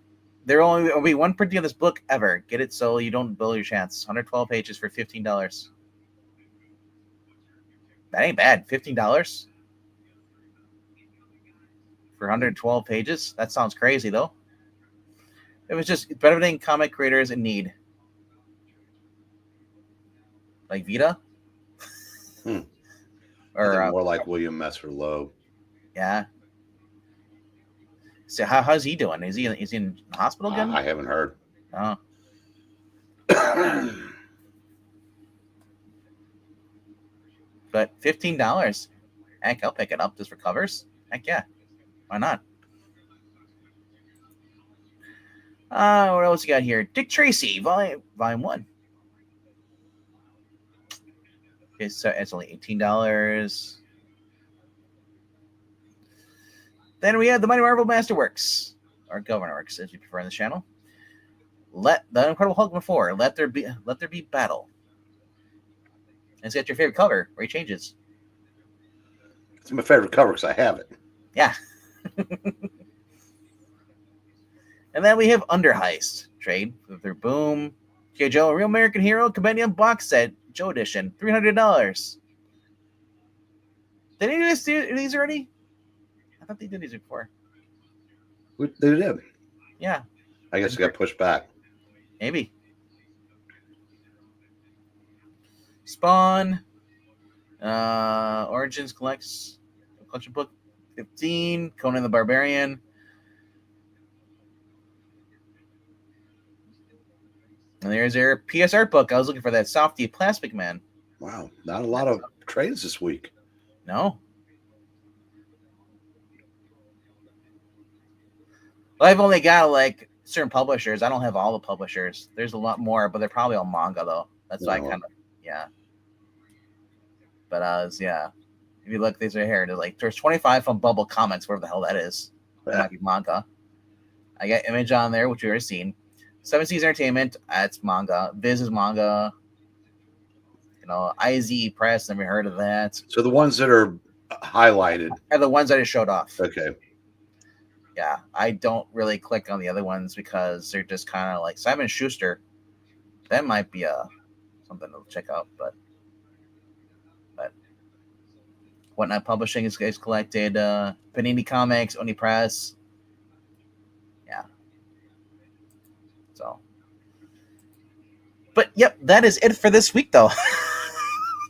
will only be one printing of this book ever. Get it so you don't blow your chance. 112 pages for $15. That ain't bad. $15 for 112 pages? That sounds crazy, though. It was just benefiting comic creators in need. Like Vita? Or more like William Messer Loeb. Yeah. So how's he doing? Is he in the hospital again? I haven't heard. Oh. But $15. Heck, I'll pick it up just for covers. Heck yeah. Why not? What else you got here? Dick Tracy, Volume 1. It's only $18. Then we have the Mighty Marvel Masterworks, or Governor Works, as you prefer on the channel. Let the Incredible Hulk before. Let there be battle. And it's got your favorite cover where he changes. It's my favorite cover because I have it. Yeah. And then we have Under Heist trade with their Boom, G.I. Joe, Real American Hero Compendium box set, Joe edition, $300. Did any of us do these already? I thought they did these before. They did. Yeah. I guess it got pushed back. Maybe. Spawn, Origins collection book 15, Conan the Barbarian. And there's their PS art book. I was looking for that Softy Plastic Man. Wow, not a lot of trades this week. No. Well, I've only got like certain publishers. I don't have all the publishers. There's a lot more, but they're probably all manga though. That's why I kind of But yeah. If you look, these are here. There's 25 from Bubble Comics, whatever the hell that is. That might be manga. I got Image on there, which we already seen. Seven Seas Entertainment, that's manga. Viz is manga. IZ Press, never heard of that. So the ones that are highlighted are the ones that I showed off. Okay. Yeah, I don't really click on the other ones because they're just kind of like Simon Schuster. That might be something to check out, but Whatnot Publishing is collected. Panini Comics, Oni Press. Yeah. So. But yep, that is it for this week, though.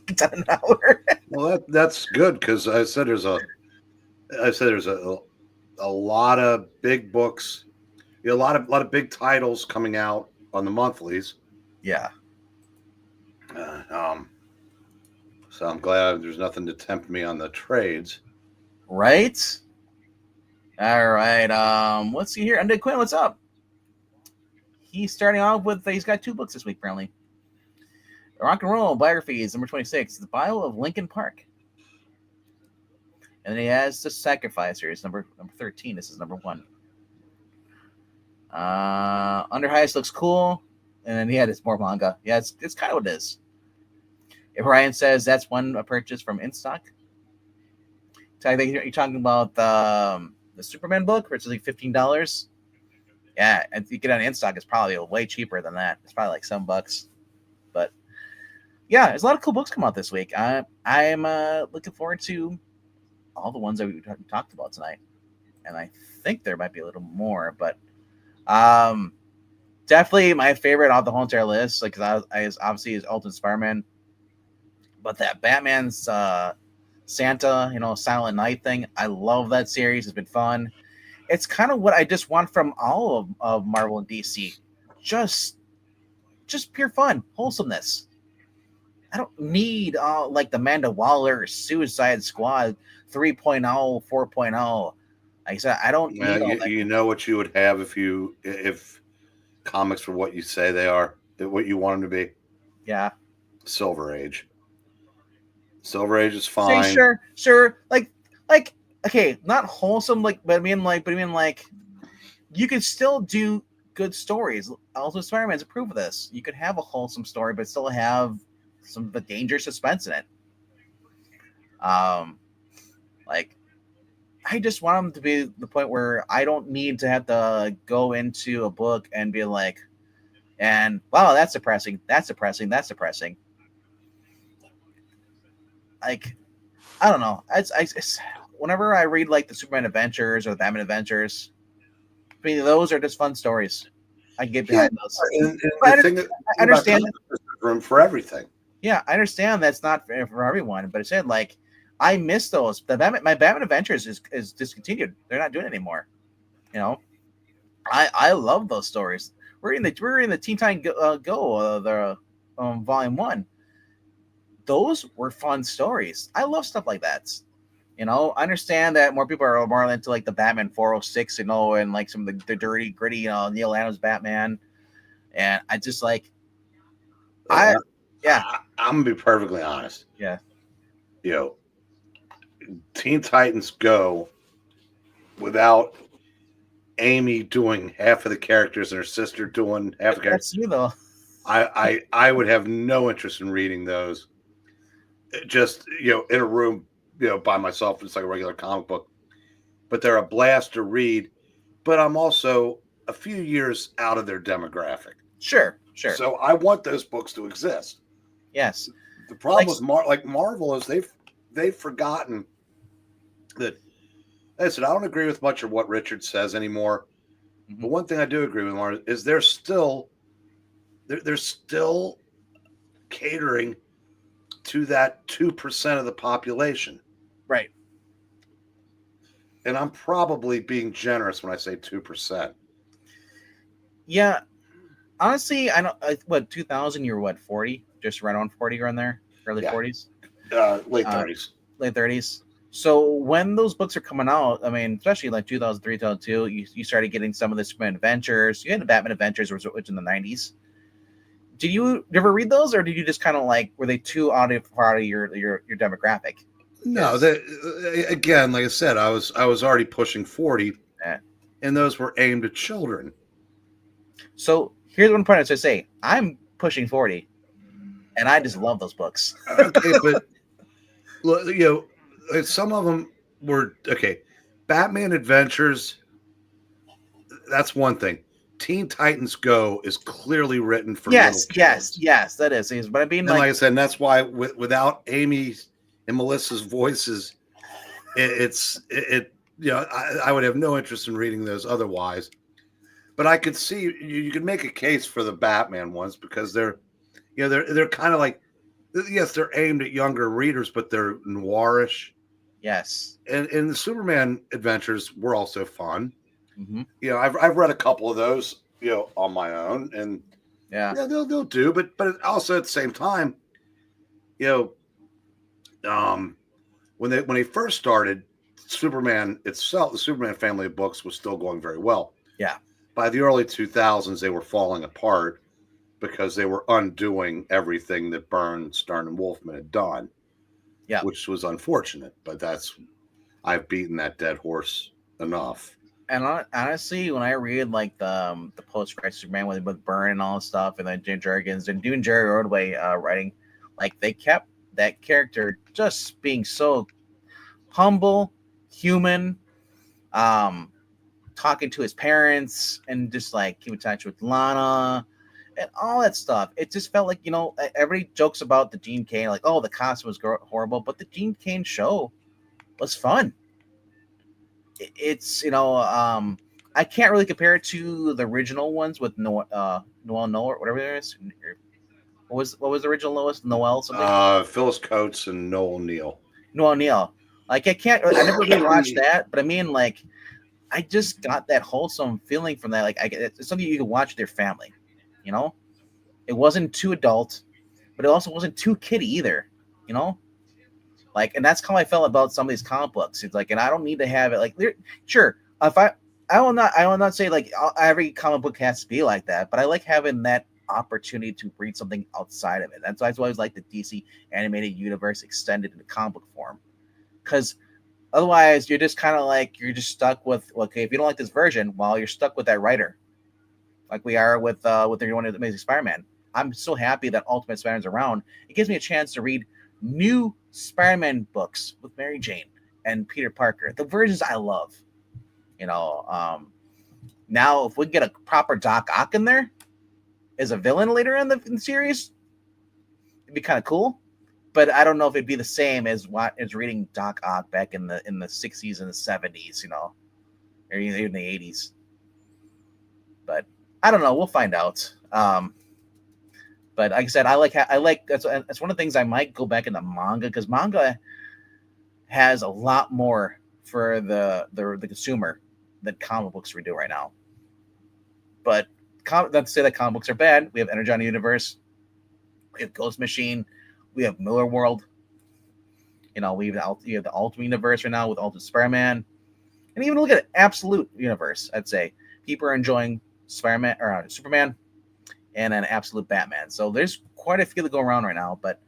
It's at an hour. Well, that's good because I said there's a lot of big books, a lot of big titles coming out on the monthlies. Yeah. So I'm glad there's nothing to tempt me on the trades. Right. All right. Let's see here. Undead Quinn, what's up? He's starting off with. He's got 2 books this week, apparently. Rock and Roll Biographies, number 26. The Bio of Lincoln Park. And then he has The Sacrificers, number 13. This is number 1. Under Heist looks cool. And then it's more manga. Yeah, it's kind of what it is. If Ryan says that's one purchase from InStock. So I think you're talking about the Superman book, which is like $15. Yeah, and if you get it on in stock, it's probably way cheaper than that. It's probably like $7. But yeah, there's a lot of cool books come out this week. I'm looking forward to all the ones that we talked about tonight, and I think there might be a little more, but um, definitely my favorite off the whole entire list, like because I obviously is Ultimate Spider-Man, but that Batman's Santa, Silent Night thing, I love that series. It's been fun. It's kind of what I just want from all of Marvel and DC, just pure fun, wholesomeness. I don't need like the Amanda Waller Suicide Squad 3.0, 4.0. Like I said, I don't Yeah, need all that. you know what you would have if comics were what you say they are, what you want them to be. Yeah. Silver Age. Silver Age is Say fine. sure. Like okay, not wholesome. But I mean like, you can still do good stories. Also, Spider-Man's a proof of this. You could have a wholesome story, but still have some of the danger suspense in it. Like I just want them to be the point where I don't need to have to go into a book and be like, and wow, that's depressing. That's depressing. That's depressing. Like I don't know. It's whenever I read like the Superman Adventures or the Batman Adventures, I mean those are just fun stories. I can get Yeah, behind those. and But the thing I understand. about comics, there's room for everything. Yeah, I understand that's not for everyone, but it said like I miss those. My Batman Adventures is discontinued. They're not doing it anymore. You know, I love those stories. We're in the Teen Time Go the Volume 1. Those were fun stories. I love stuff like that. I understand that more people are more into like the Batman 406, and like some of the dirty, gritty, Neil Adams Batman. And I just like, I'm gonna be perfectly honest. Yeah. Teen Titans Go, without Amy doing half of the characters and her sister doing half the characters. That's you though. I would have no interest in reading those. Just in a room, by myself. It's like a regular comic book, but they're a blast to read. But I'm also a few years out of their demographic. Sure. So I want those books to exist. Yes. The problem with Marvel is they've forgotten that. Listen, I don't agree with much of what Richard says anymore. Mm-hmm. But one thing I do agree with Marvel is they're still catering to that 2% of the population. Right. And I'm probably being generous when I say 2%. Yeah. Honestly, I know 2000 you were 40? Just right on 40 around there? Early 40s? Late 30s. Late 30s. So when those books are coming out, I mean, especially like 2003, 2002, you started getting some of the Superman Adventures. You had the Batman Adventures, which in the 90s. Did you ever read those, or did you just kind of like, were they too out of your demographic? No, again, like I said, I was already pushing 40, and those were aimed at children. So here's one point I should say: I'm pushing 40, and I just love those books. Okay, but some of them were okay. Batman Adventures, that's one thing. Teen Titans Go is clearly written for little kids. Yes, that is. But I mean, like I said, and that's why without Amy and Melissa's voices, I would have no interest in reading those otherwise. But I could see you could make a case for the Batman ones because they're kind of like, yes, they're aimed at younger readers, but they're noirish. Yes, and the Superman Adventures were also fun. Mm-hmm. I've read a couple of those, on my own, and they'll do. But also at the same time, when they first started, Superman itself, the Superman family of books was still going very well. Yeah. By the early 2000s, they were falling apart because they were undoing everything that Byrne, Stern, and Wolfman had done. Yeah. Which was unfortunate, but I've beaten that dead horse enough. And honestly, when I read like the post-credit Superman with Byrne and all this stuff, and then Jim Jurgens and doing Jerry Ordway writing, like they kept that character just being so humble, human, talking to his parents and just like keep in touch with Lana and all that stuff. It just felt like, everybody jokes about the Gene Kane, like, oh, the costume was horrible, but the Gene Kane show was fun. It's, I can't really compare it to the original ones with Noel or whatever it is. What was the original Lois? Noel something? Phyllis Coates and Noel Neal. Noel Neal. Like, I never really watched that, but I mean, like, I just got that wholesome feeling from that. Like, it's something you can watch with your family, you know? It wasn't too adult, but it also wasn't too kiddie either, you know? Like, and that's how I felt about some of these comic books. It's like, and I don't need to have it like, sure, if I will not say like every comic book has to be like that, but I like having that opportunity to read something outside of it. That's why I always like the DC animated universe extended in the comic book form, because otherwise you're just kind of like you're just stuck with, okay, if you don't like this version, well, you're stuck with that writer, like we are with the one of the Amazing Spider-Man. I'm so happy that Ultimate Spider-Man's around. It gives me a chance to read new Spider-Man books with Mary Jane and Peter Parker, the versions I love. You know, now if we get a proper Doc Ock in there as a villain later in the series, it'd be kind of cool. But I don't know if it'd be the same as what is reading Doc Ock back in the 60s and the 70s, or even the 80s. But I don't know. We'll find out. But like I said, I like that's one of the things I might go back into manga, because manga has a lot more for the consumer than comic books we do right now. But not to say that comic books are bad. We have Energon Universe, we have Ghost Machine, we have Miller World. We have the Ultimate Universe right now with Ultimate Spider-Man, and even look at Absolute Universe. I'd say people are enjoying Spider-Man or Superman, and an Absolute Batman. So there's quite a few that go around right now. But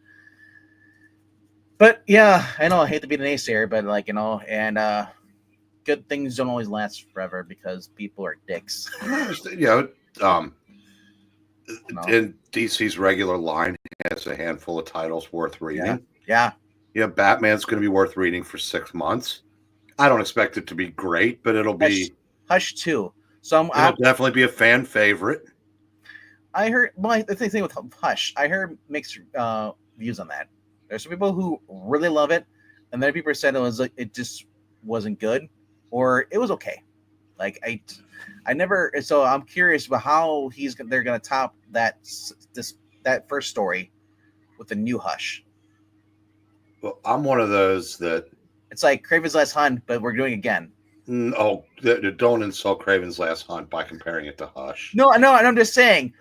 yeah, I know I hate to be the naysayer, but and good things don't always last forever because people are dicks. In DC's regular line has a handful of titles worth reading. Yeah. Batman's going to be worth reading for 6 months. I don't expect it to be great, but it'll be Hush 2. So it'll definitely be a fan favorite. I heard the thing with Hush. I heard mixed views on that. There's some people who really love it, and then people said it just wasn't good, or it was okay. Like I never. So I'm curious about how they're going to top that first story with the new Hush. Well, I'm one of those that it's like Kraven's Last Hunt, but we're doing it again. Oh, don't insult Kraven's Last Hunt by comparing it to Hush. No, I'm just saying.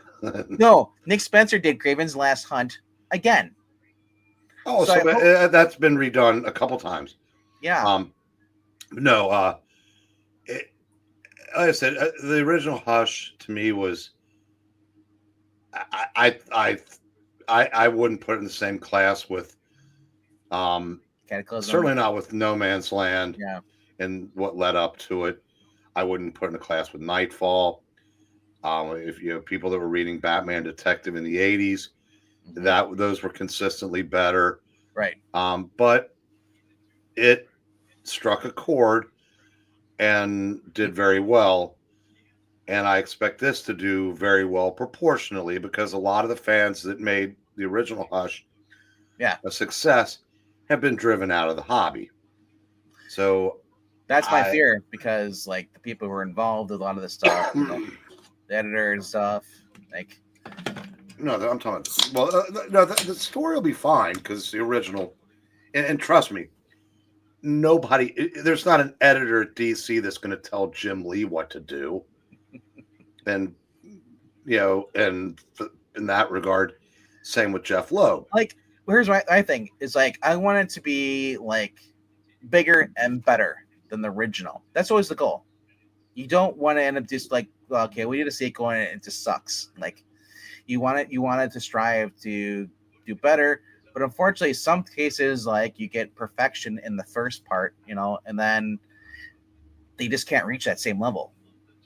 No, Nick Spencer did Kraven's Last Hunt again. Oh, so that's been redone a couple times. Yeah. No. Like I said, the original Hush to me was. I wouldn't put it in the same class with. Certainly not with No Man's Land. Yeah. And what led up to it, I wouldn't put in a class with Nightfall. If you have people that were reading Batman Detective in the 80s, those were consistently better. Right. But it struck a chord and did very well. And I expect this to do very well proportionally, because a lot of the fans that made the original Hush a success have been driven out of the hobby. So that's my fear, because like the people who are involved with a lot of this stuff, the editor and stuff, like. No, I'm talking. Well, the story will be fine because the original, and trust me, there's not an editor at DC that's going to tell Jim Lee what to do, and and in that regard, same with Jeff Loeb. Like, here's what I think is like, I want it to be like bigger and better than the original. That's always the goal. You don't want to end up just like, okay, we need a sequel and it just sucks. Like, you want it to strive to do better, but unfortunately, some cases like you get perfection in the first part, and then they just can't reach that same level.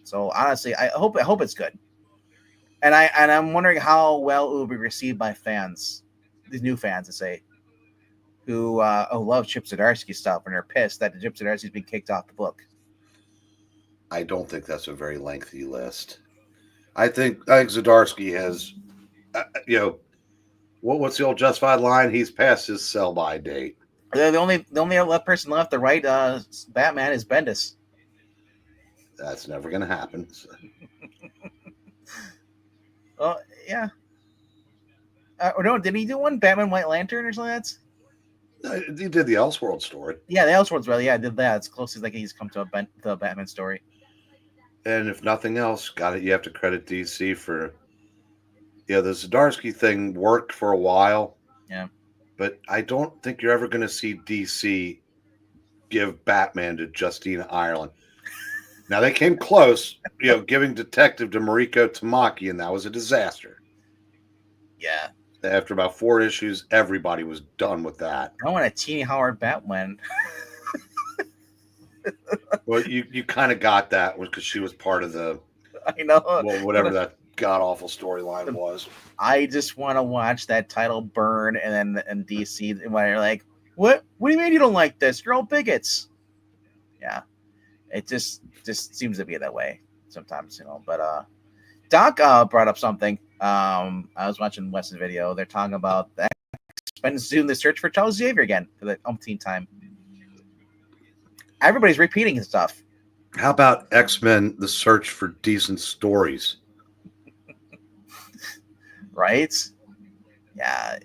So honestly, I hope it's good, and I'm wondering how well it will be received by fans, these new fans, to say, who love Chip Zdarsky stuff and are pissed that Chip Zdarsky's been kicked off the book. I don't think that's a very lengthy list. I think Zdarsky has, what's the old justified line? He's past his sell by date. The only other person left to write Batman is Bendis. That's never going to happen. So. Well, yeah. Or no, did he do one Batman White Lantern or something? He did the Elseworld story. Yeah, the Elseworlds. Well, yeah, I did that. It's close as like he's come to the Batman story. And if nothing else, you have to credit DC for, the Zdarsky thing worked for a while. Yeah. But I don't think you're ever going to see DC give Batman to Justina Ireland. Now, they came close, giving Detective to Mariko Tamaki, and that was a disaster. Yeah. After about 4 issues, everybody was done with that. I want a Teeny Howard Batman. Well, you kind of got that because she was part of the, I know. well, whatever that god-awful storyline was. I just want to watch that title burn, and then in DC, when you're like, what do you mean you don't like this? You're all bigots. Yeah. It just seems to be that way sometimes, But Doc brought up something. I was watching Wes's video. They're talking about the X-Men doing the search for Charles Xavier again for the umpteenth time. Everybody's repeating his stuff. How about X-Men, the search for decent stories? Right? Yeah,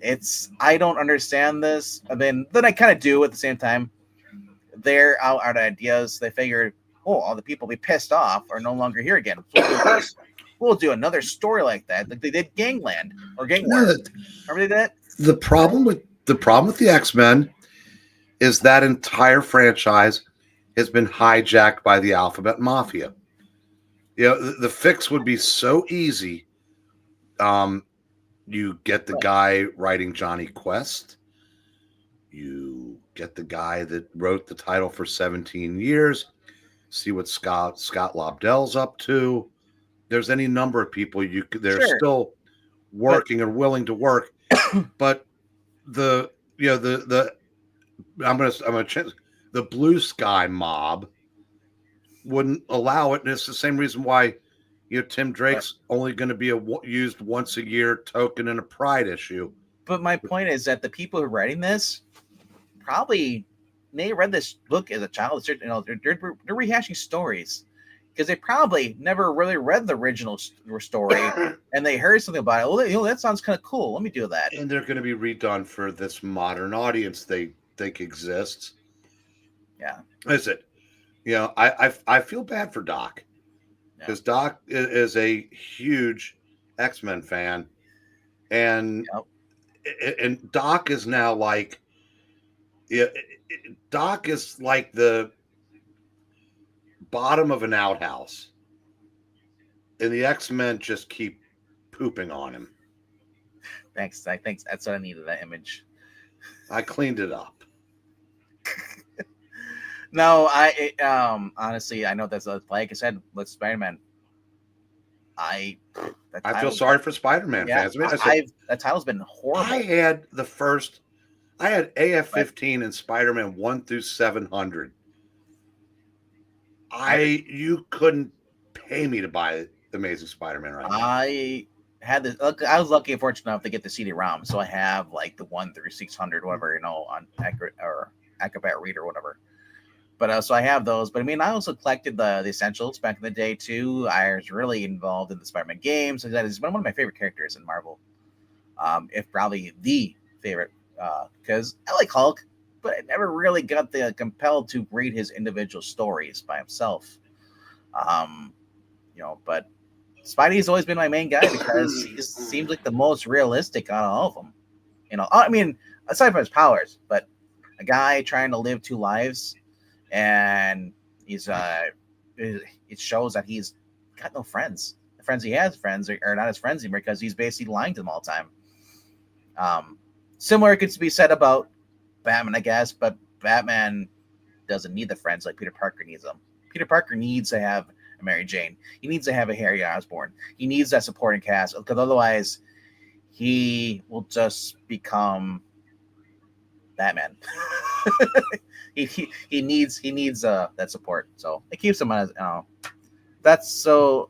I don't understand this. I mean, then I kind of do at the same time. They're out ideas. They figured, all the people we pissed off are no longer here again. So we'll do another story like that. Like they did Gangland or Gang War. Remember they did that? The problem with the X-Men is that entire franchise has been hijacked by the Alphabet Mafia. The fix would be so easy. You get the guy writing Johnny Quest. You get the guy that wrote the title for 17 years. See what Scott Lobdell's up to. There's any number of people they're still working or willing to work, but the Blue Sky mob wouldn't allow it, and it's the same reason why Tim Drake's only going to be used once a year token in a Pride issue. But my point is that the people who are writing this probably they read this book as a child. They're rehashing stories because they probably never really read the original story and they heard something about it. Well, that sounds kind of cool. Let me do that. And they're going to be redone for this modern audience they think exists. Yeah. Is it? I feel bad for Doc because Doc is a huge X-Men fan, and Doc is now like, Doc is like the bottom of an outhouse, and the X-Men just keep pooping on him. Thanks. I think that's what I needed, that image. I cleaned it up. No, honestly, I know that's like I said with Spider-Man. I feel sorry for Spider-Man fans. That title's been horrible. I had AF-15 and Spider-Man 1 through 700. You couldn't pay me to buy Amazing Spider-Man right now. I had this. I was lucky and fortunate enough to get the CD-ROM, so I have like the 1 through 600, whatever, on Acrobat Reader or whatever. But so I have those. But I mean, I also collected the essentials back in the day too. I was really involved in the Spider-Man games. So that is one of my favorite characters in Marvel, if probably the favorite, because I like Hulk, but I never really got compelled to read his individual stories by himself. But Spidey's always been my main guy because he just seems like the most realistic out of all of them. I mean, aside from his powers, but a guy trying to live 2 lives. And he's it shows that he's got no friends. The friends he has are not his friends anymore because he's basically lying to them all the time. Similar could be said about Batman, I guess, but Batman doesn't need the friends like Peter Parker needs them. Peter Parker needs to have a Mary Jane. He needs to have a Harry Osborn. He needs that supporting cast because otherwise he will just become Batman. he needs that support, so it keeps him that's so.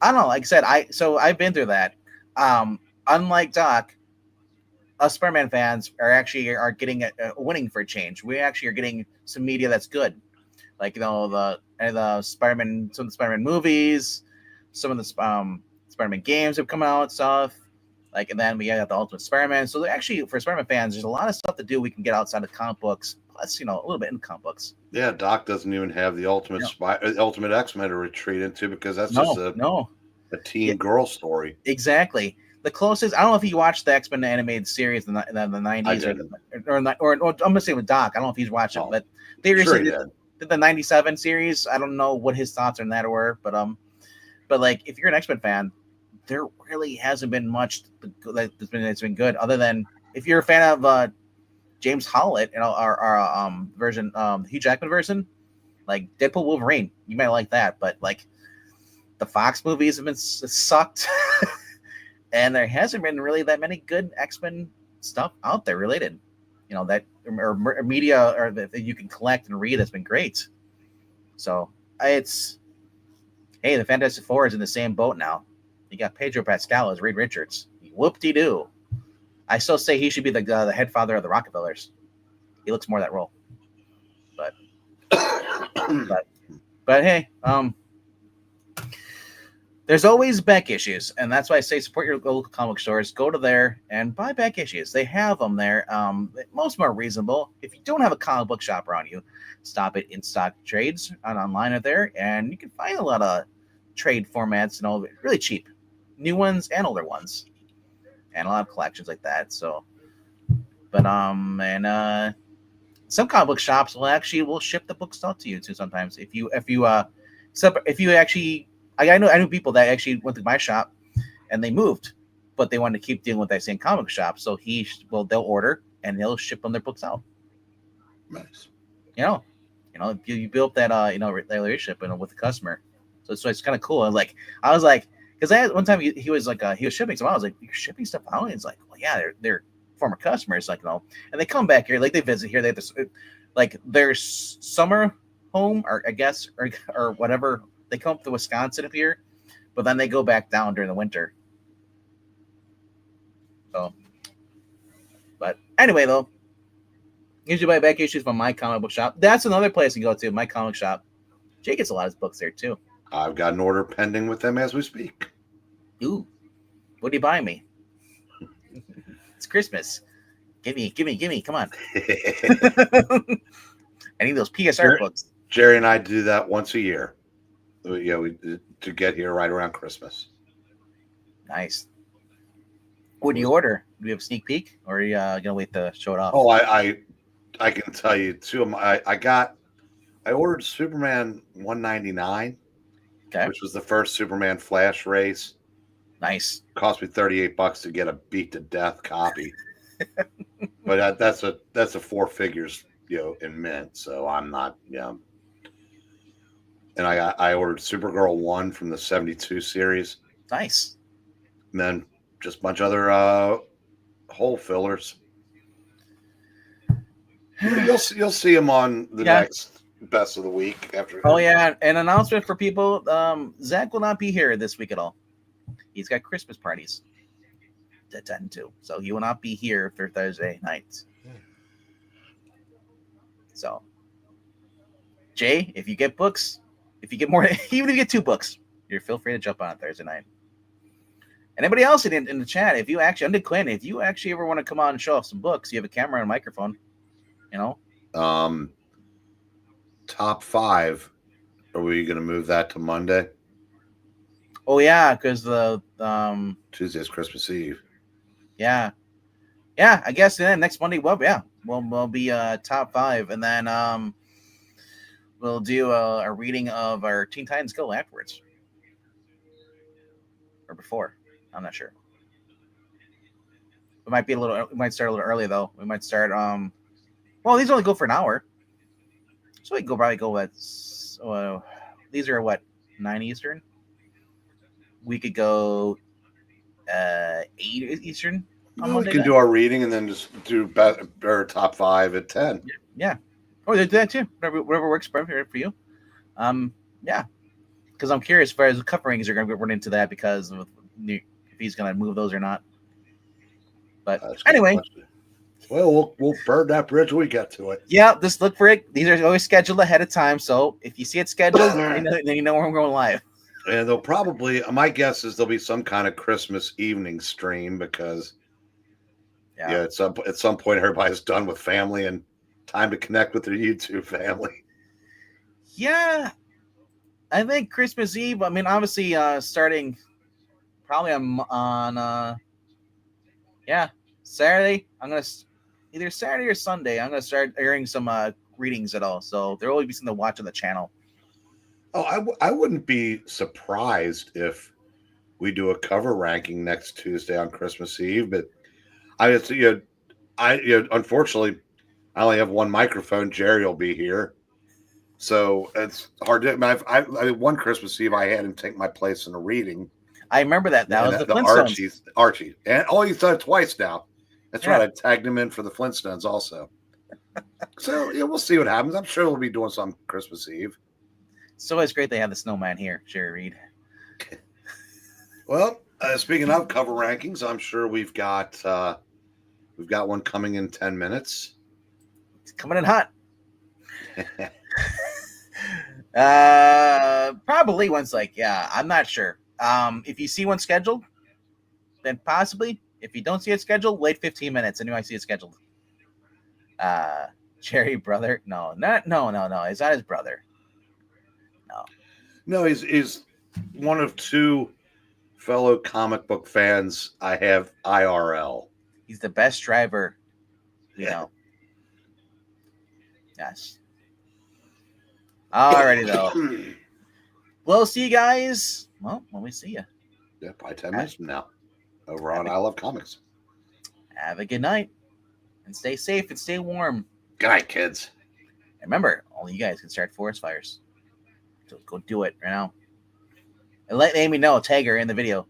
I don't know. Like I said, I've been through that. Unlike Doc, us Spider-Man fans are getting a winning for a change. We actually are getting some media that's good, like the Spider-Man, some of the Spider-Man movies, some of the Spider-Man games have come out and stuff. Like, and then we got the Ultimate Spider-Man. So actually, for Spider-Man fans, there's a lot of stuff to do. We can get outside of comic books, plus a little bit in comic books. Yeah, Doc doesn't even have the Ultimate X-Men to retreat into because that's just a teen girl story. Exactly. The closest, I don't know if you watched the X-Men animated series in the 90s or I'm going to say with Doc. I don't know if he's watched it, but they recently did the 97 series. I don't know what his thoughts on that were, but like if you're an X-Men fan, there really hasn't been much that's been good other than if you're a fan of James Howlett, our version, Hugh Jackman version, like Deadpool Wolverine, you might like that, but like the Fox movies have been sucked. And there hasn't been really that many good X-Men stuff out there related, that or media or that you can collect and read. That's been great. So the Fantastic Four is in the same boat now. You got Pedro Pascal as Reed Richards. Whoop-de-doo. I still say he should be the head father of the Rockefellers. He looks more that role. But hey, there's always back issues, and that's why I say support your local comic stores. Go to there and buy back issues. They have them there. Most of them are reasonable. If you don't have a comic book shop around you, stop at In Stock Trades online out there, and you can find a lot of trade formats and all really cheap, new ones and older ones, and a lot of collections like that. So, but some comic book shops will ship the books out to you too sometimes. If you actually. I knew people that actually went to my shop and they moved, but they wanted to keep dealing with that same comic shop. So they'll order and he'll ship them their books out. Nice. You build that relationship with the customer. So it's kind of cool. I was like, because one time he was shipping some. I was like, you're shipping stuff out? And he's like, well, yeah, they're former customers, and they come back here, like they visit here. They have this, like their summer home, or I guess, or whatever. They come up to Wisconsin up here, but then they go back down during the winter. So, but anyway, though, usually buy back issues from My Comic Book Shop. That's another place to go to, My Comic Shop. Jay gets a lot of books there, too. I've got an order pending with them as we speak. Ooh, what do you buy me? It's Christmas. Give me. Come on. I need those PSR books. Jerry and I do that once a year. We to get here right around Christmas. Nice. What do you order? Do you have a sneak peek, or are you gonna wait to show it off? Oh, I can tell you two of them. I ordered Superman 199, which was the first Superman Flash race. Nice. Cost me $38 to get a beat to death copy, but that's a four figures in mint. So I'm not And I ordered Supergirl 1 from the 72 series. Nice. And then just a bunch of other hole fillers. You'll see them on the next Best of the Week. Oh, yeah. An announcement for people. Zach will not be here this week at all. He's got Christmas parties to attend to. So he will not be here for Thursday nights. So, Jay, if you get books... If you get more, even if you get 2 books, feel free to jump on Thursday night. Anybody else in the chat, if you actually, under Quinn, if you actually ever want to come on and show off some books, you have a camera and a microphone, Top 5. Are we going to move that to Monday? Oh yeah, because Tuesday's Christmas Eve. Yeah, I guess next Monday. Well, yeah, we'll be top 5, and then we'll do a reading of our Teen Titans Go afterwards. Or before. I'm not sure. We might start a little early, though. We might start, these only go for an hour. So we can probably go at, these are 9 Eastern? We could go 8 Eastern. We can do our reading and then just do our top 5 at 10. Yeah. Oh, they do that too. Whatever works for you. Yeah. Because I'm curious as far as the cup rankings are going to run into that because of if he's going to move those or not. But anyway. Well, we'll burn that bridge when we get to it. Yeah, just look for it. These are always scheduled ahead of time. So if you see it scheduled, then you know when we're going live. And they'll probably, my guess is there'll be some kind of Christmas evening stream because, at some point, everybody's done with family and time to connect with their YouTube family. Yeah, I think Christmas Eve. I mean, obviously, starting probably on Saturday. I'm gonna either Saturday or Sunday. I'm gonna start airing some readings at all. So there will always be something to watch on the channel. Oh, I wouldn't be surprised if we do a cover ranking next Tuesday on Christmas Eve, but unfortunately, I only have one microphone. Jerry will be here, so it's hard to. I one Christmas Eve I had him take my place in a reading. I remember that. That was the Flintstones. Archie, and he's done it twice now. That's right. I tagged him in for the Flintstones also. So we'll see what happens. I'm sure we'll be doing some Christmas Eve. So it's great they have the snowman here, Jerry Reed. Well, speaking of cover rankings, I'm sure we've got one coming in 10 minutes. It's coming in hot. Probably one's I'm not sure. If you see one scheduled, then possibly. If you don't see it scheduled, wait 15 minutes and you might see it scheduled. Jerry brother? No. It's not his brother. No, he's one of two fellow comic book fans I have IRL. He's the best driver, you know. Yes. Alrighty, though. We'll see you guys. Well, when we see you. Yeah, probably 10 minutes from now. Over on I Love Comics. Have a good night. And stay safe and stay warm. Good night, kids. And remember, only you guys can start forest fires. So go do it right now. And let Amy know. Tag her in the video.